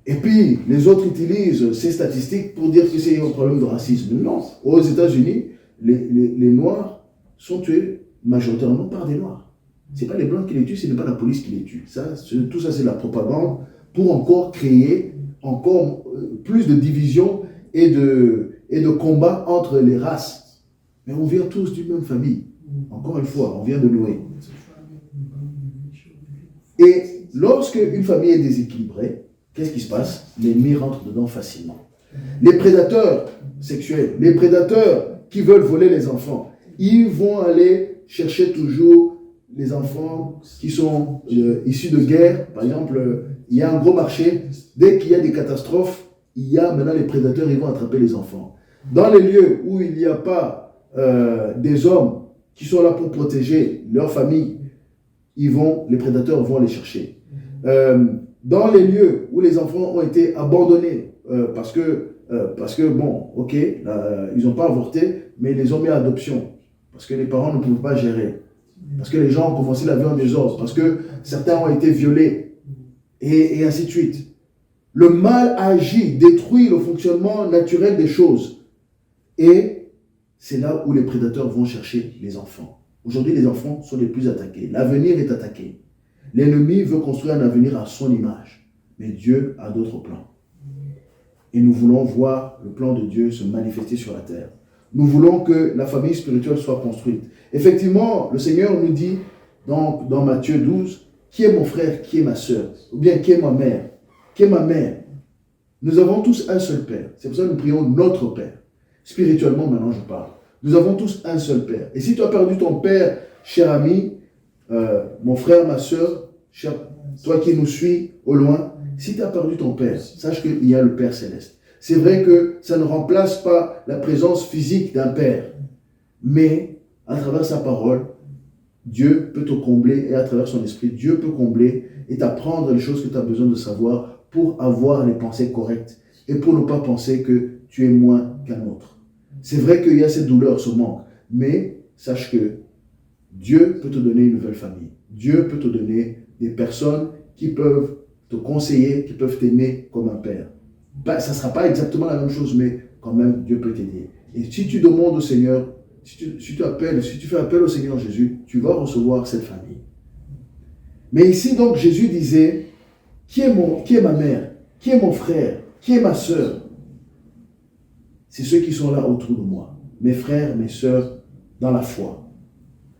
Et puis, les autres utilisent ces statistiques pour dire que c'est un problème de racisme. Non. Aux États-Unis, les Noirs sont tués majoritairement par des Noirs. Ce n'est pas les Blancs qui les tuent, ce n'est pas la police qui les tue. Tout ça, c'est la propagande pour encore créer encore plus de divisions et de combats entre les races. Mais on vient tous d'une même famille. Encore une fois, on vient de Noé. Et lorsque une famille est déséquilibrée, qu'est-ce qui se passe? L'ennemi rentre dedans facilement. Les prédateurs sexuels, les prédateurs qui veulent voler les enfants, ils vont aller chercher toujours les enfants qui sont issus de guerre. Par exemple, il y a un gros marché. Dès qu'il y a des catastrophes, maintenant les prédateurs, ils vont attraper les enfants. Dans les lieux où il n'y a pas des hommes qui sont là pour protéger leur famille, les prédateurs vont les chercher. Dans les lieux où les enfants ont été abandonnés parce que parce que, bon, ok, ils n'ont pas avorté, mais ils les ont mis à adoption. Parce que les parents ne pouvaient pas gérer. Parce que les gens ont commencé la vie en désordre. Parce que certains ont été violés. Et ainsi de suite. Le mal agit, détruit le fonctionnement naturel des choses. Et c'est là où les prédateurs vont chercher les enfants. Aujourd'hui, les enfants sont les plus attaqués. L'avenir est attaqué. L'ennemi veut construire un avenir à son image. Mais Dieu a d'autres plans. Et nous voulons voir le plan de Dieu se manifester sur la terre. Nous voulons que la famille spirituelle soit construite. Effectivement, le Seigneur nous dit dans Matthieu 12, qui est mon frère, qui est ma soeur, ou bien qui est ma mère, qui est ma mère. Nous avons tous un seul Père. C'est pour ça que nous prions notre Père. Spirituellement, maintenant je parle. Nous avons tous un seul Père. Et si tu as perdu ton Père, cher ami, mon frère, ma soeur, toi qui nous suis au loin, si tu as perdu ton Père, sache qu'il y a le Père Céleste. C'est vrai que ça ne remplace pas la présence physique d'un Père. Mais, à travers sa parole, Dieu peut te combler et à travers son esprit, Dieu peut combler et t'apprendre les choses que tu as besoin de savoir pour avoir les pensées correctes et pour ne pas penser que tu es moins qu'un autre. C'est vrai qu'il y a cette douleur, ce manque, mais sache que Dieu peut te donner une nouvelle famille. Dieu peut te donner des personnes qui peuvent te conseiller, qui peuvent t'aimer comme un père. Ça ne sera pas exactement la même chose, mais quand même, Dieu peut t'aider. Et si tu demandes au Seigneur, si tu fais appel au Seigneur Jésus, tu vas recevoir cette famille. Mais ici, donc, Jésus disait, qui est ma mère? Qui est mon frère? Qui est ma soeur? C'est ceux qui sont là autour de moi. Mes frères, mes soeurs, dans la foi.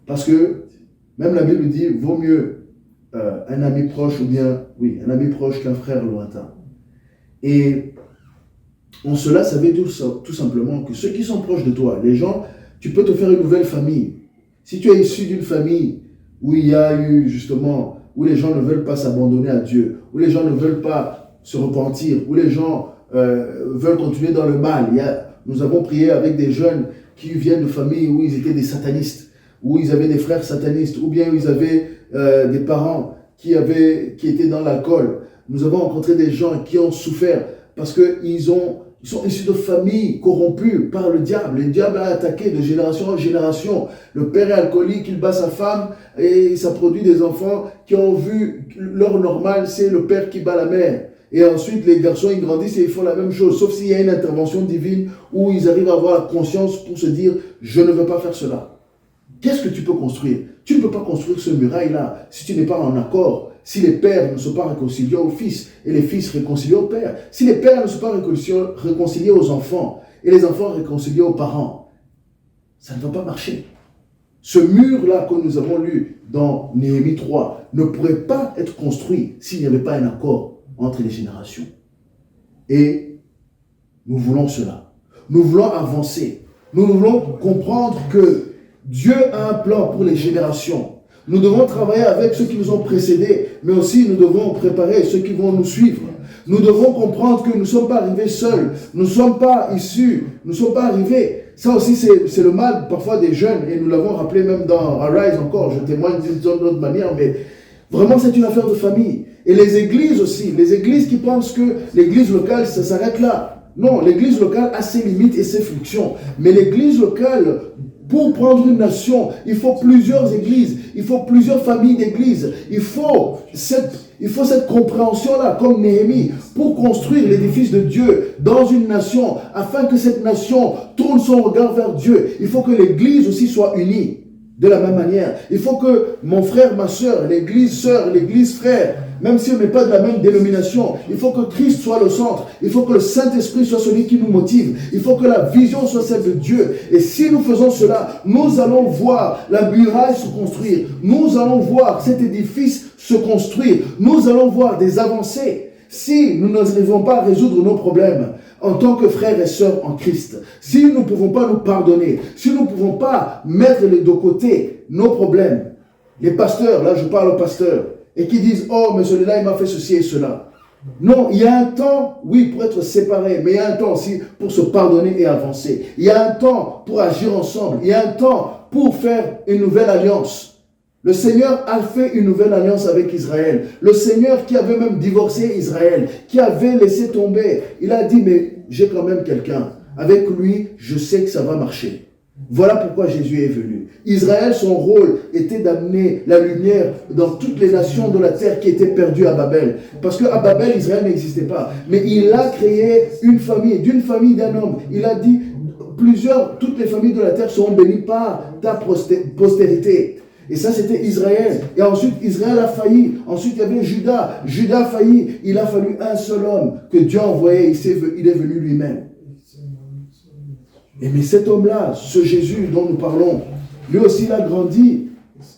Parce que, même la Bible dit, vaut mieux un ami proche un ami proche qu'un frère lointain. Et en cela, ça veut dire tout simplement que ceux qui sont proches de toi, les gens, tu peux te faire une nouvelle famille. Si tu es issu d'une famille où il y a eu justement, où les gens ne veulent pas s'abandonner à Dieu, où les gens ne veulent pas se repentir, où les gens veulent continuer dans le mal. Nous avons prié avec des jeunes qui viennent de familles où ils étaient des satanistes, où ils avaient des frères satanistes, ou bien où ils avaient des parents qui étaient dans l'alcool. Nous avons rencontré des gens qui ont souffert parce qu'ils sont issus de familles corrompues par le diable. Le diable a attaqué de génération en génération. Le père est alcoolique, il bat sa femme et ça produit des enfants qui ont vu leur normal, c'est le père qui bat la mère. Et ensuite, les garçons, ils grandissent et ils font la même chose, sauf s'il y a une intervention divine où ils arrivent à avoir la conscience pour se dire « je ne veux pas faire cela ». Qu'est-ce que tu peux construire? Tu ne peux pas construire ce muraille-là si tu n'es pas en accord. Si les pères ne sont pas réconciliés aux fils et les fils réconciliés aux pères, si les pères ne sont pas réconciliés aux enfants et les enfants réconciliés aux parents, ça ne va pas marcher. Ce mur-là que nous avons lu dans Néhémie 3 ne pourrait pas être construit s'il n'y avait pas un accord entre les générations. Et nous voulons cela. Nous voulons avancer. Nous voulons comprendre que Dieu a un plan pour les générations. Nous devons travailler avec ceux qui nous ont précédés, mais aussi nous devons préparer ceux qui vont nous suivre. Nous devons comprendre que nous ne sommes pas arrivés seuls, nous ne sommes pas issus, nous ne sommes pas arrivés. Ça aussi, c'est le mal parfois des jeunes, et nous l'avons rappelé même dans Arise encore, je témoigne d'une autre manière, mais vraiment c'est une affaire de famille. Et les églises aussi, les églises qui pensent que l'église locale, ça s'arrête là. Non, l'église locale a ses limites et ses fonctions, mais l'église locale, pour prendre une nation, il faut plusieurs églises, il faut plusieurs familles d'églises, il faut cette compréhension-là, comme Néhémie, pour construire l'édifice de Dieu dans une nation, afin que cette nation tourne son regard vers Dieu. Il faut que l'église aussi soit unie de la même manière. Il faut que mon frère, ma soeur, l'église frère, même si on n'est pas de la même dénomination, il faut que Christ soit le centre. Il faut que le Saint-Esprit soit celui qui nous motive. Il faut que la vision soit celle de Dieu. Et si nous faisons cela, nous allons voir la muraille se construire. Nous allons voir cet édifice se construire. Nous allons voir des avancées. Si nous n'arrivons pas à résoudre nos problèmes en tant que frères et sœurs en Christ, si nous ne pouvons pas nous pardonner, si nous ne pouvons pas mettre de côté nos problèmes, les pasteurs, là je parle aux pasteurs, et qui disent « Oh, mais celui-là, il m'a fait ceci et cela ». Non, il y a un temps, oui, pour être séparés, mais il y a un temps aussi pour se pardonner et avancer. Il y a un temps pour agir ensemble. Il y a un temps pour faire une nouvelle alliance. Le Seigneur a fait une nouvelle alliance avec Israël. Le Seigneur qui avait même divorcé Israël, qui avait laissé tomber, il a dit, mais j'ai quand même quelqu'un. Avec lui, je sais que ça va marcher. Voilà pourquoi Jésus est venu. Israël, son rôle était d'amener la lumière dans toutes les nations de la terre qui étaient perdues à Babel. Parce qu'à Babel, Israël n'existait pas. Mais il a créé une famille, d'une famille d'un homme. Il a dit, toutes les familles de la terre seront bénies par ta postérité. Et ça, c'était Israël. Et ensuite, Israël a failli. Ensuite, il y avait Judas. Judas a failli. Il a fallu un seul homme que Dieu a envoyé. Il est venu lui-même. Et mais cet homme-là, ce Jésus dont nous parlons, lui aussi, il a grandi.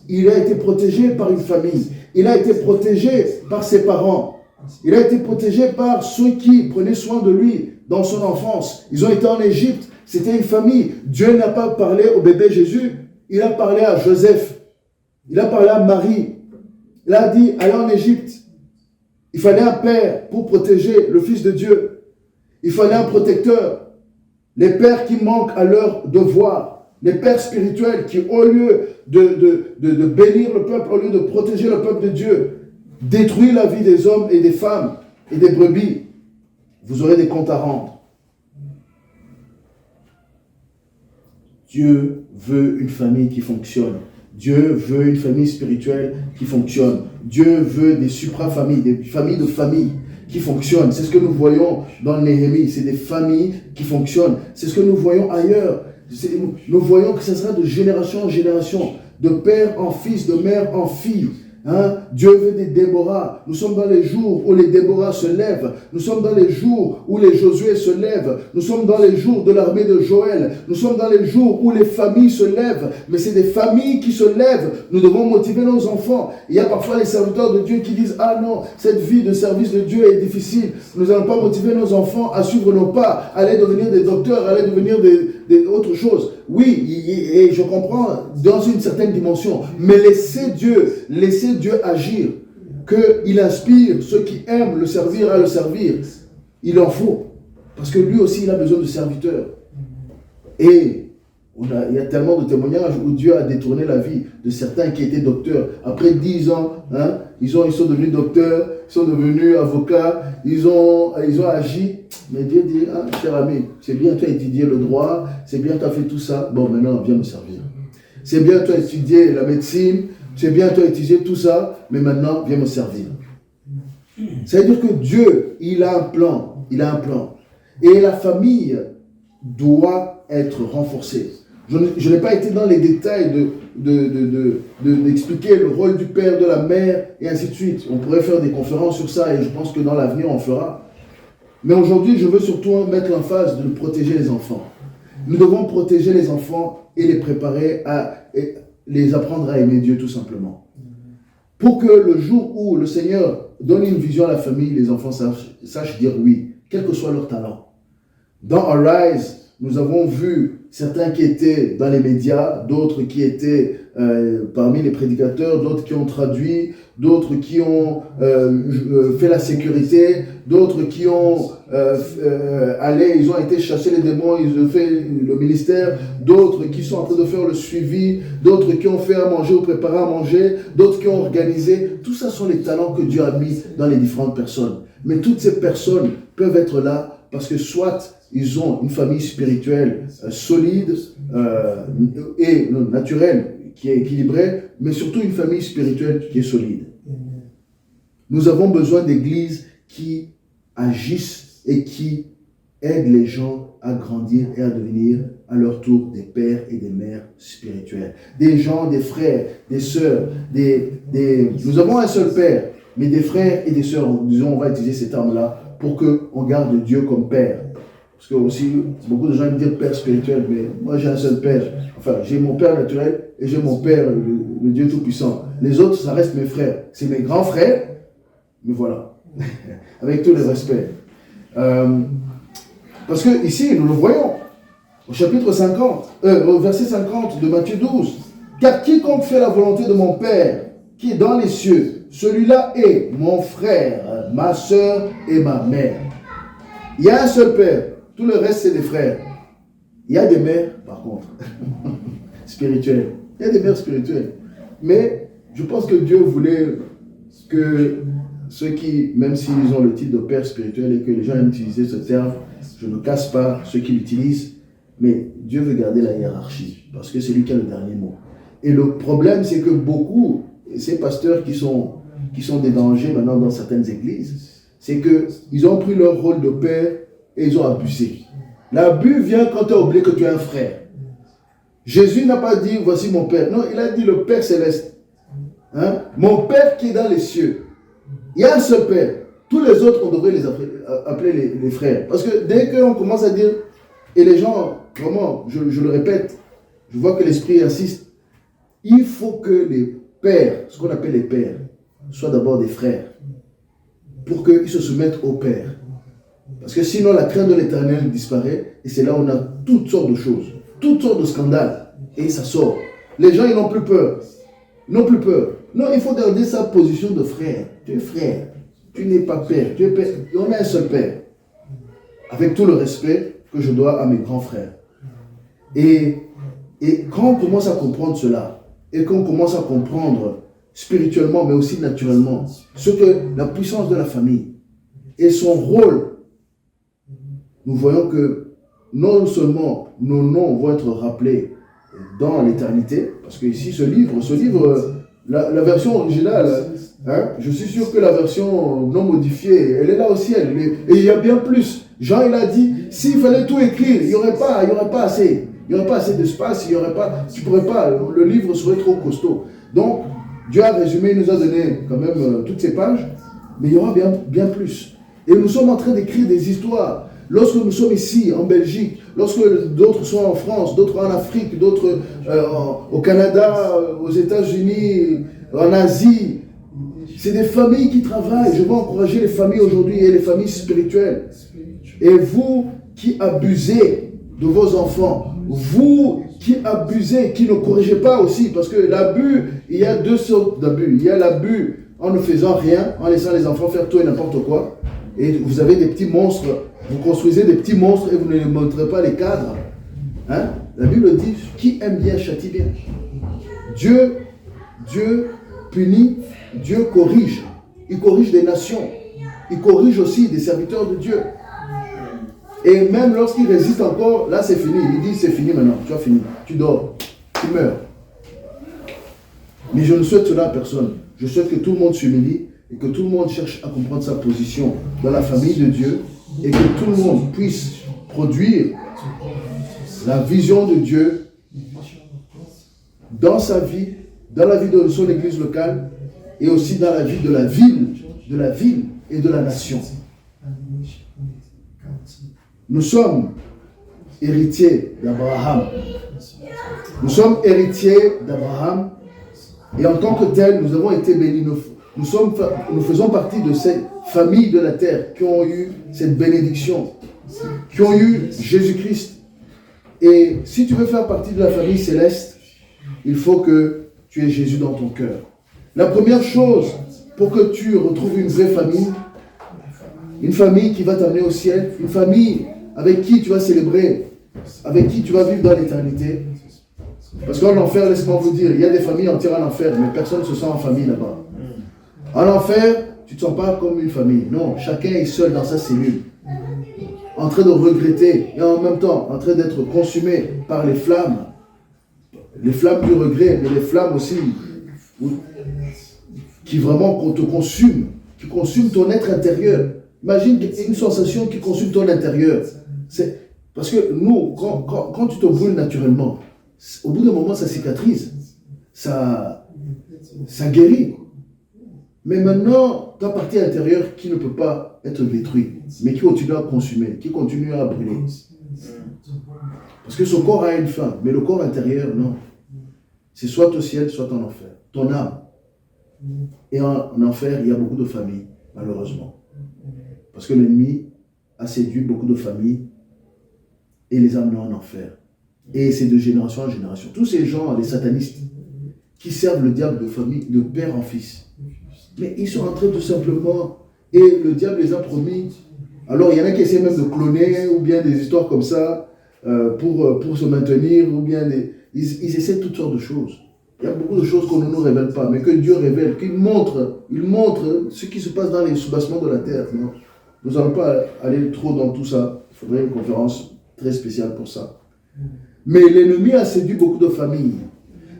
Il a été protégé par une famille. Il a été protégé par ses parents. Il a été protégé par ceux qui prenaient soin de lui dans son enfance. Ils ont été en Égypte. C'était une famille. Dieu n'a pas parlé au bébé Jésus. Il a parlé à Joseph. Il a parlé à Marie. Il a dit, allez en Égypte. Il fallait un père pour protéger le Fils de Dieu. Il fallait un protecteur. Les pères qui manquent à leur devoir. Les pères spirituels qui, au lieu de bénir le peuple, au lieu de protéger le peuple de Dieu, détruisent la vie des hommes et des femmes et des brebis. Vous aurez des comptes à rendre. Dieu veut une famille qui fonctionne. Dieu veut une famille spirituelle qui fonctionne. Dieu veut des supra-familles, des familles de familles qui fonctionnent. C'est ce que nous voyons dans Néhémie. C'est des familles qui fonctionnent. C'est ce que nous voyons ailleurs. Nous voyons que ce sera de génération en génération, de père en fils, de mère en fille. Dieu veut des Déborah. Nous sommes dans les jours où les Déborah se lèvent. Nous sommes dans les jours où les Josué se lèvent. Nous sommes dans les jours de l'armée de Joël. Nous sommes dans les jours où les familles se lèvent. Mais c'est des familles qui se lèvent. Nous devons motiver nos enfants. Il y a parfois les serviteurs de Dieu qui disent, ah non, cette vie de service de Dieu est difficile. Nous n'allons pas motiver nos enfants à suivre nos pas, à aller devenir des docteurs, à aller devenir autre chose. Oui, et je comprends dans une certaine dimension, mais laissez Dieu agir, qu'il inspire ceux qui aiment le servir à le servir. Il en faut, parce que lui aussi il a besoin de serviteurs. Et il y a tellement de témoignages où Dieu a détourné la vie de certains qui étaient docteurs. Après 10 ans, ils sont devenus docteurs, ils sont devenus avocats, ils ont agi. Mais Dieu dit, cher ami, c'est bien toi étudier le droit, c'est bien toi fait tout ça, bon maintenant viens me servir. C'est bien toi étudier la médecine, c'est bien toi étudier tout ça, mais maintenant viens me servir. Ça veut dire que Dieu, il a un plan. Et la famille doit être renforcée. Je n'ai pas été dans les détails d'expliquer le rôle du père, de la mère, et ainsi de suite. On pourrait faire des conférences sur ça, et je pense que dans l'avenir, on fera. Mais aujourd'hui, je veux surtout mettre l'emphase de protéger les enfants. Nous devons protéger les enfants et les préparer et les apprendre à aimer Dieu tout simplement. Pour que le jour où le Seigneur donne une vision à la famille, les enfants sachent dire oui, quel que soit leur talent. Dans Arise, nous avons vu certains qui étaient dans les médias, d'autres qui étaient parmi les prédicateurs, d'autres qui ont traduit, d'autres qui ont fait la sécurité, d'autres qui ont ils ont été chasser les démons, ils ont fait le ministère, d'autres qui sont en train de faire le suivi, d'autres qui ont fait à manger ou préparé à manger, d'autres qui ont organisé. Tout ça sont les talents que Dieu a mis dans les différentes personnes. Mais toutes ces personnes peuvent être là parce que soit ils ont une famille spirituelle solide et naturelle, qui est équilibrée, mais surtout une famille spirituelle qui est solide. Nous avons besoin d'églises qui agissent et qui aident les gens à grandir et à devenir à leur tour des pères et des mères spirituels. Des gens, des frères, des sœurs, nous avons un seul père, mais des frères et des sœurs, disons, on va utiliser ces termes-là pour qu'on garde Dieu comme père. Parce que aussi, beaucoup de gens me disent père spirituel, mais moi j'ai un seul père. Enfin, j'ai mon père naturel et j'ai mon père, le Dieu Tout-Puissant. Les autres, ça reste mes frères. C'est mes grands frères, mais voilà. Avec tout le respect. Parce que ici, nous le voyons, au chapitre 50, au verset 50 de Matthieu 12. Car quiconque fait la volonté de mon Père, qui est dans les cieux, celui-là est mon frère, ma soeur et ma mère. Il y a un seul père. Tout le reste, c'est des frères. Il y a des mères, par contre, spirituelles. Il y a des mères spirituelles. Mais je pense que Dieu voulait que ceux qui, même s'ils ont le titre de père spirituel et que les gens aiment utiliser ce terme, je ne casse pas ceux qui l'utilisent, mais Dieu veut garder la hiérarchie, parce que c'est lui qui a le dernier mot. Et le problème, c'est que beaucoup, ces pasteurs qui sont des dangers maintenant dans certaines églises, c'est qu'ils ont pris leur rôle de père et ils ont abusé. L'abus vient quand tu as oublié que tu es un frère. Jésus n'a pas dit, voici mon père. Non, il a dit le Père céleste. Hein? Mon père qui est dans les cieux. Il y a un seul père. Tous les autres, on devrait les appeler les frères. Parce que dès qu'on commence à dire, et les gens, vraiment, je le répète, je vois que l'esprit insiste, il faut que les pères, ce qu'on appelle les pères, soient d'abord des frères. Pour qu'ils se soumettent au Père. Parce que sinon, la crainte de l'éternel disparaît. Et c'est là où on a toutes sortes de choses. Toutes sortes de scandales. Et ça sort. Les gens, ils n'ont plus peur. Ils n'ont plus peur. Non, il faut garder sa position de frère. Tu es frère. Tu n'es pas père. Tu es père. Et on a un seul père. Avec tout le respect que je dois à mes grands frères. Et quand on commence à comprendre cela, et qu'on commence à comprendre spirituellement, mais aussi naturellement, ce que la puissance de la famille et son rôle, nous voyons que non seulement nos noms vont être rappelés dans l'éternité, parce que ici, ce livre, la version originale, hein, je suis sûr que la version non modifiée, elle est là au ciel. Et il y a bien plus. Jean, il a dit, s'il fallait tout écrire, il n'y aurait pas assez. Il n'y aurait pas assez d'espace, tu pourrais pas, le livre serait trop costaud. Donc, Dieu a résumé, il nous a donné quand même toutes ces pages, mais il y aura bien plus. Et nous sommes en train d'écrire des histoires. Lorsque nous sommes ici, en Belgique, lorsque d'autres sont en France, d'autres en Afrique, d'autres au Canada, aux États-Unis, en Asie, c'est des familles qui travaillent. Je veux encourager les familles aujourd'hui et les familles spirituelles. Et vous qui abusez de vos enfants, vous qui abusez, qui ne corrigez pas aussi, parce que l'abus, il y a deux sortes d'abus. Il y a l'abus en ne faisant rien, en laissant les enfants faire tout et n'importe quoi. Et vous avez des petits monstres, vous construisez des petits monstres et vous ne les montrez pas les cadres. Hein? La Bible dit, qui aime bien châtie bien. Dieu punit, Dieu corrige. Il corrige des nations. Il corrige aussi des serviteurs de Dieu. Et même lorsqu'il résiste encore, là c'est fini. Il dit c'est fini maintenant, tu as fini. Tu dors, tu meurs. Mais je ne souhaite cela à personne. Je souhaite que tout le monde s'humilie et que tout le monde cherche à comprendre sa position dans la famille de Dieu et que tout le monde puisse produire la vision de Dieu dans sa vie, dans la vie de son église locale et aussi dans la vie de la ville et de la nation. Nous sommes héritiers d'Abraham. Nous sommes héritiers d'Abraham et en tant que tels, nous avons été bénis. Nous faisons partie de ces familles de la terre qui ont eu cette bénédiction, qui ont eu Jésus-Christ. Et si tu veux faire partie de la famille céleste, il faut que tu aies Jésus dans ton cœur. La première chose pour que tu retrouves une vraie famille, une famille qui va t'amener au ciel, une famille avec qui tu vas célébrer, avec qui tu vas vivre dans l'éternité. Parce qu'en enfer, laisse-moi vous dire, il y a des familles entières en enfer, mais personne ne se sent en famille là-bas. En enfer, tu ne te sens pas comme une famille. Non, chacun est seul dans sa cellule, en train de regretter et en même temps en train d'être consumé par les flammes du regret, mais les flammes aussi qui vraiment te consument, qui consument ton être intérieur. Imagine une sensation qui consume ton intérieur. Parce que nous, quand tu te brûles naturellement, au bout d'un moment, ça cicatrise, ça guérit. Mais maintenant, ta partie intérieure qui ne peut pas être détruite, mais qui continue à consumer, qui continue à brûler. Parce que son corps a une fin, mais le corps intérieur, non. C'est soit au ciel, soit en enfer. Ton âme. Et en enfer, il y a beaucoup de familles, malheureusement. Parce que l'ennemi a séduit beaucoup de familles et les a amenés en enfer. Et c'est de génération en génération. Tous ces gens, les satanistes, qui servent le diable de famille, de père en fils. Mais ils sont en train tout simplement, et le diable les a promis. Alors il y en a qui essaient même de cloner, ou bien des histoires comme ça, pour se maintenir, ou bien ils essaient toutes sortes de choses. Il y a beaucoup de choses qu'on ne nous révèle pas, mais que Dieu révèle, qu'il montre, il montre ce qui se passe dans les soubassements de la terre. Non? Nous n'allons pas aller trop dans tout ça. Il faudrait une conférence très spéciale pour ça. Mais l'ennemi a séduit beaucoup de familles.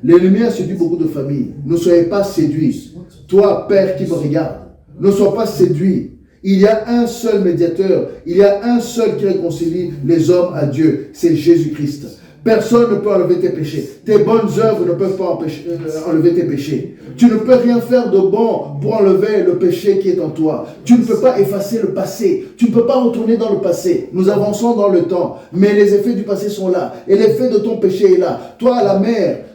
L'ennemi a séduit beaucoup de familles. Ne soyez pas séduits. Toi, père qui me regarde, ne sois pas séduit. Il y a un seul médiateur. Il y a un seul qui réconcilie les hommes à Dieu. C'est Jésus-Christ. Personne ne peut enlever tes péchés. Tes bonnes œuvres ne peuvent pas enlever tes péchés. Tu ne peux rien faire de bon pour enlever le péché qui est en toi. Tu ne peux pas effacer le passé. Tu ne peux pas retourner dans le passé. Nous avançons dans le temps. Mais les effets du passé sont là. Et l'effet de ton péché est là. Toi, la mère,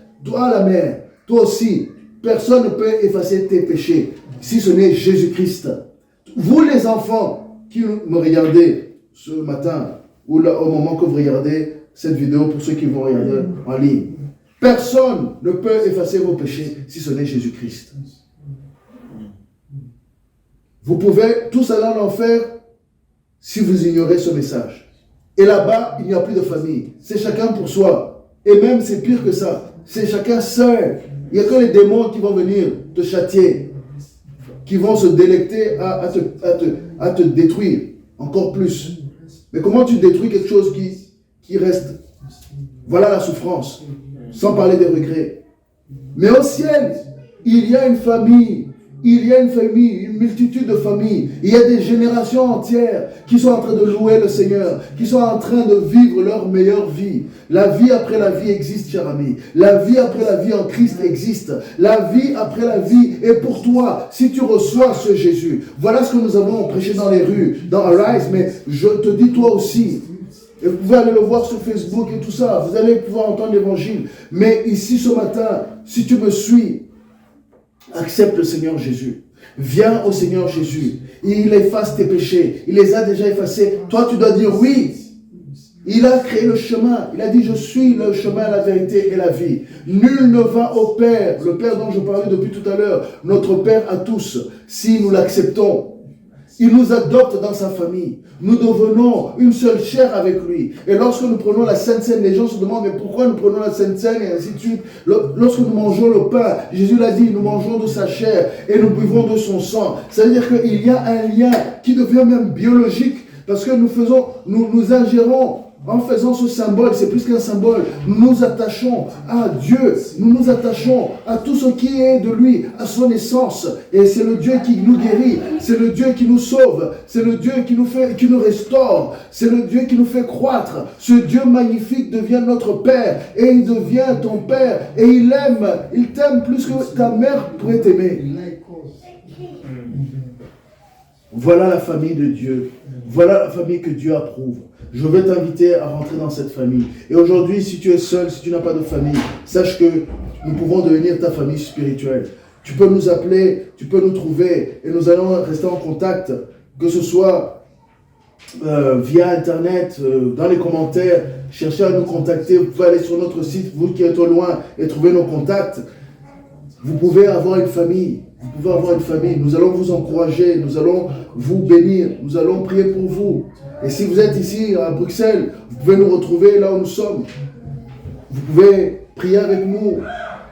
toi aussi, personne ne peut effacer tes péchés si ce n'est Jésus-Christ. Vous les enfants qui me regardez ce matin ou là, au moment que vous regardez cette vidéo, pour ceux qui vont regarder en ligne, personne ne peut effacer vos péchés si ce n'est Jésus-Christ. Vous pouvez tous aller en enfer si vous ignorez ce message. Et là-bas, il n'y a plus de famille. C'est chacun pour soi. Et même, c'est pire que ça. C'est chacun seul. Il n'y a que les démons qui vont venir te châtier, qui vont se délecter à te détruire encore plus. Mais comment tu détruis quelque chose qui reste? Voilà la souffrance, sans parler des regrets. Mais au ciel, il y a une famille, une multitude de familles. Il y a des générations entières qui sont en train de louer le Seigneur, qui sont en train de vivre leur meilleure vie. La vie après la vie existe, cher ami. La vie après la vie en Christ existe. La vie après la vie est pour toi, si tu reçois ce Jésus. Voilà ce que nous avons prêché dans les rues, dans Arise, mais je te dis toi aussi. Et vous pouvez aller le voir sur Facebook et tout ça. Vous allez pouvoir entendre l'évangile. Mais ici ce matin, si tu me suis, accepte le Seigneur Jésus. Viens au Seigneur Jésus. Il efface tes péchés. Il les a déjà effacés. Toi, tu dois dire oui. Il a créé le chemin. Il a dit, je suis le chemin, la vérité et la vie. Nul ne va au Père. Le Père dont je parlais depuis tout à l'heure. Notre Père à tous. Si nous l'acceptons. Il nous adopte dans sa famille. Nous devenons une seule chair avec lui. Et lorsque nous prenons la Sainte Seine, les gens se demandent, mais pourquoi nous prenons la Sainte Seine et ainsi de suite. Lorsque nous mangeons le pain, Jésus l'a dit, nous mangeons de sa chair et nous buvons de son sang. Ça veut dire qu'il y a un lien qui devient même biologique parce que nous ingérons. En faisant ce symbole, c'est plus qu'un symbole, nous nous attachons à Dieu, nous nous attachons à tout ce qui est de lui, à son essence. Et c'est le Dieu qui nous guérit, c'est le Dieu qui nous sauve, c'est le Dieu qui nous restaure, c'est le Dieu qui nous fait croître. Ce Dieu magnifique devient notre Père et il devient ton Père et il t'aime plus que ta mère pourrait t'aimer. Voilà la famille de Dieu, voilà la famille que Dieu approuve. Je vais t'inviter à rentrer dans cette famille. Et aujourd'hui, si tu es seul, si tu n'as pas de famille, sache que nous pouvons devenir ta famille spirituelle. Tu peux nous appeler, tu peux nous trouver et nous allons rester en contact, que ce soit via Internet, dans les commentaires. Cherchez à nous contacter. Vous pouvez aller sur notre site, vous qui êtes au loin, et trouver nos contacts. Vous pouvez avoir une famille. Vous pouvez avoir une famille. Nous allons vous encourager. Nous allons vous bénir. Nous allons prier pour vous. Et si vous êtes ici à Bruxelles, vous pouvez nous retrouver là où nous sommes. Vous pouvez prier avec nous.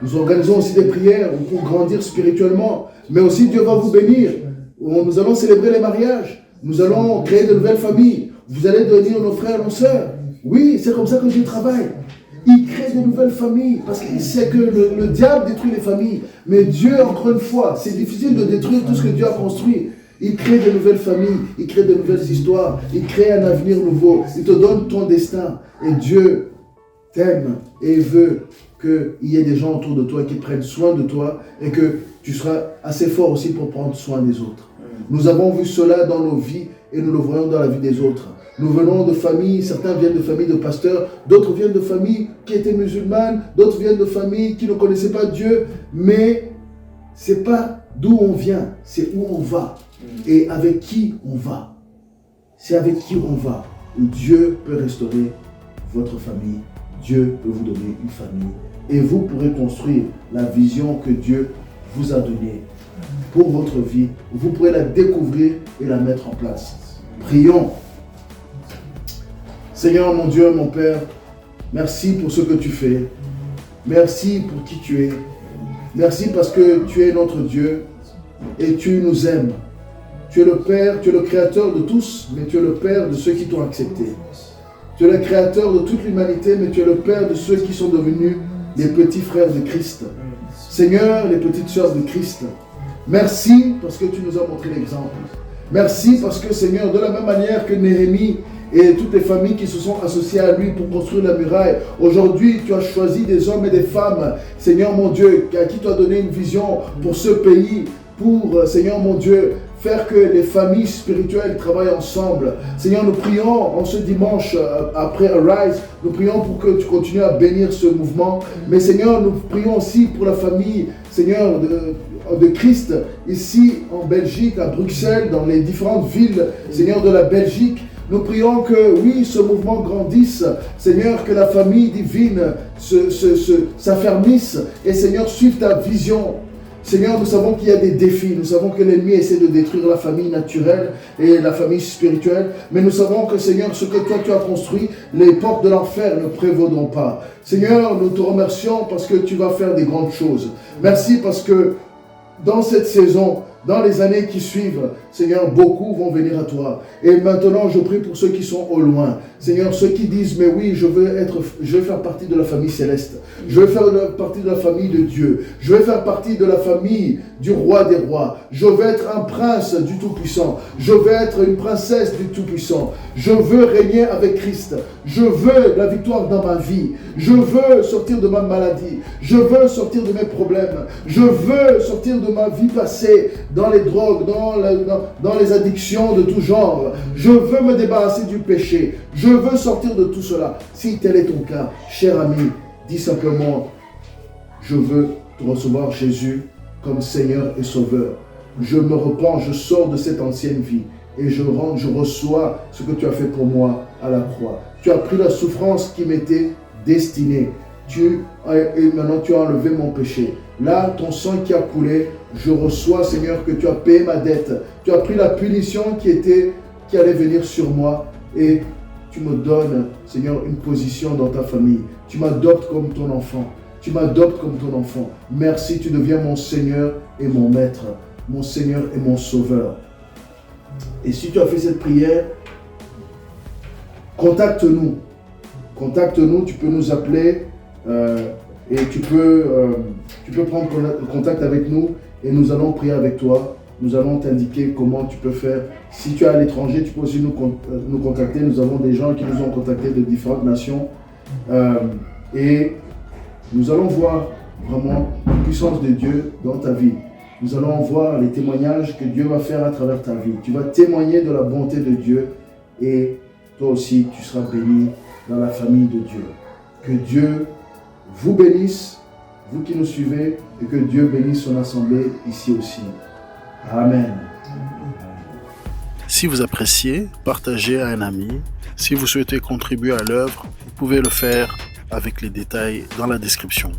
Nous organisons aussi des prières pour grandir spirituellement. Mais aussi Dieu va vous bénir. Nous allons célébrer les mariages. Nous allons créer de nouvelles familles. Vous allez devenir nos frères et nos sœurs. Oui, c'est comme ça que Dieu travaille. Il crée de nouvelles familles parce qu'il sait que le diable détruit les familles. Mais Dieu, encore une fois, c'est difficile de détruire tout ce que Dieu a construit. Il crée de nouvelles familles, il crée de nouvelles histoires, il crée un avenir nouveau. Il te donne ton destin. Et Dieu t'aime et veut qu'il y ait des gens autour de toi qui prennent soin de toi et que tu seras assez fort aussi pour prendre soin des autres. Nous avons vu cela dans nos vies et nous le voyons dans la vie des autres. Nous venons de familles, certains viennent de familles de pasteurs, d'autres viennent de familles qui étaient musulmanes, d'autres viennent de familles qui ne connaissaient pas Dieu, mais ce n'est pas d'où on vient, c'est où on va et avec qui on va. C'est avec qui on va. Dieu peut restaurer votre famille, Dieu peut vous donner une famille et vous pourrez construire la vision que Dieu vous a donnée pour votre vie. Vous pourrez la découvrir et la mettre en place. Prions. Seigneur, mon Dieu, mon Père, merci pour ce que tu fais. Merci pour qui tu es. Merci parce que tu es notre Dieu et tu nous aimes. Tu es le Père, tu es le Créateur de tous, mais tu es le Père de ceux qui t'ont accepté. Tu es le Créateur de toute l'humanité, mais tu es le Père de ceux qui sont devenus les petits frères de Christ. Seigneur, les petites sœurs de Christ, merci parce que tu nous as montré l'exemple. Merci parce que, Seigneur, de la même manière que Néhémie et toutes les familles qui se sont associées à lui pour construire la muraille, aujourd'hui, tu as choisi des hommes et des femmes, Seigneur mon Dieu, à qui tu as donné une vision pour ce pays, pour, Seigneur mon Dieu, faire que les familles spirituelles travaillent ensemble. Seigneur, nous prions en ce dimanche après Arise, nous prions pour que tu continues à bénir ce mouvement. Mais Seigneur, nous prions aussi pour la famille, Seigneur, de Christ, ici en Belgique, à Bruxelles, dans les différentes villes, Seigneur, de la Belgique. Nous prions que, oui, ce mouvement grandisse, Seigneur, que la famille divine s'affermisse et, Seigneur, suive ta vision. Seigneur, nous savons qu'il y a des défis, nous savons que l'ennemi essaie de détruire la famille naturelle et la famille spirituelle, mais nous savons que, Seigneur, ce que toi tu as construit, les portes de l'enfer ne prévaudront pas. Seigneur, nous te remercions parce que tu vas faire des grandes choses. Merci parce que dans cette saison, dans les années qui suivent, Seigneur, beaucoup vont venir à toi. Et maintenant, je prie pour ceux qui sont au loin. Seigneur, ceux qui disent, mais oui, je veux faire partie de la famille céleste. Je veux faire partie de la famille de Dieu. Je veux faire partie de la famille du roi des rois. Je veux être un prince du Tout-Puissant. Je veux être une princesse du Tout-Puissant. Je veux régner avec Christ. Je veux la victoire dans ma vie. Je veux sortir de ma maladie. Je veux sortir de mes problèmes. Je veux sortir de ma vie passée dans les drogues, dans les addictions de tout genre. Je veux me débarrasser du péché. Je veux sortir de tout cela. Si tel est ton cas, cher ami, dis simplement, je veux te recevoir, Jésus, comme Seigneur et Sauveur. Je me repens, je sors de cette ancienne vie et je reçois ce que tu as fait pour moi à la croix. Tu as pris la souffrance qui m'était destinée. Et maintenant tu as enlevé mon péché. Là, ton sang qui a coulé, je reçois, Seigneur, que tu as payé ma dette. Tu as pris la punition qui allait venir sur moi et tu me donnes, Seigneur, une position dans ta famille. Tu m'adoptes comme ton enfant. Tu m'adoptes comme ton enfant. Merci, tu deviens mon Seigneur et mon Maître, mon Seigneur et mon Sauveur. Et si tu as fait cette prière, contacte-nous. Contacte-nous, tu peux nous appeler et tu peux prendre contact avec nous et nous allons prier avec toi. Nous allons t'indiquer comment tu peux faire. Si tu es à l'étranger, tu peux aussi nous contacter. Nous avons des gens qui nous ont contactés de différentes nations. Et nous allons voir vraiment la puissance de Dieu dans ta vie. Nous allons voir les témoignages que Dieu va faire à travers ta vie. Tu vas témoigner de la bonté de Dieu et toi aussi, tu seras béni dans la famille de Dieu. Que Dieu vous bénisse, vous qui nous suivez, et que Dieu bénisse son assemblée ici aussi. Amen. Si vous appréciez, partagez à un ami. Si vous souhaitez contribuer à l'œuvre, vous pouvez le faire avec les détails dans la description.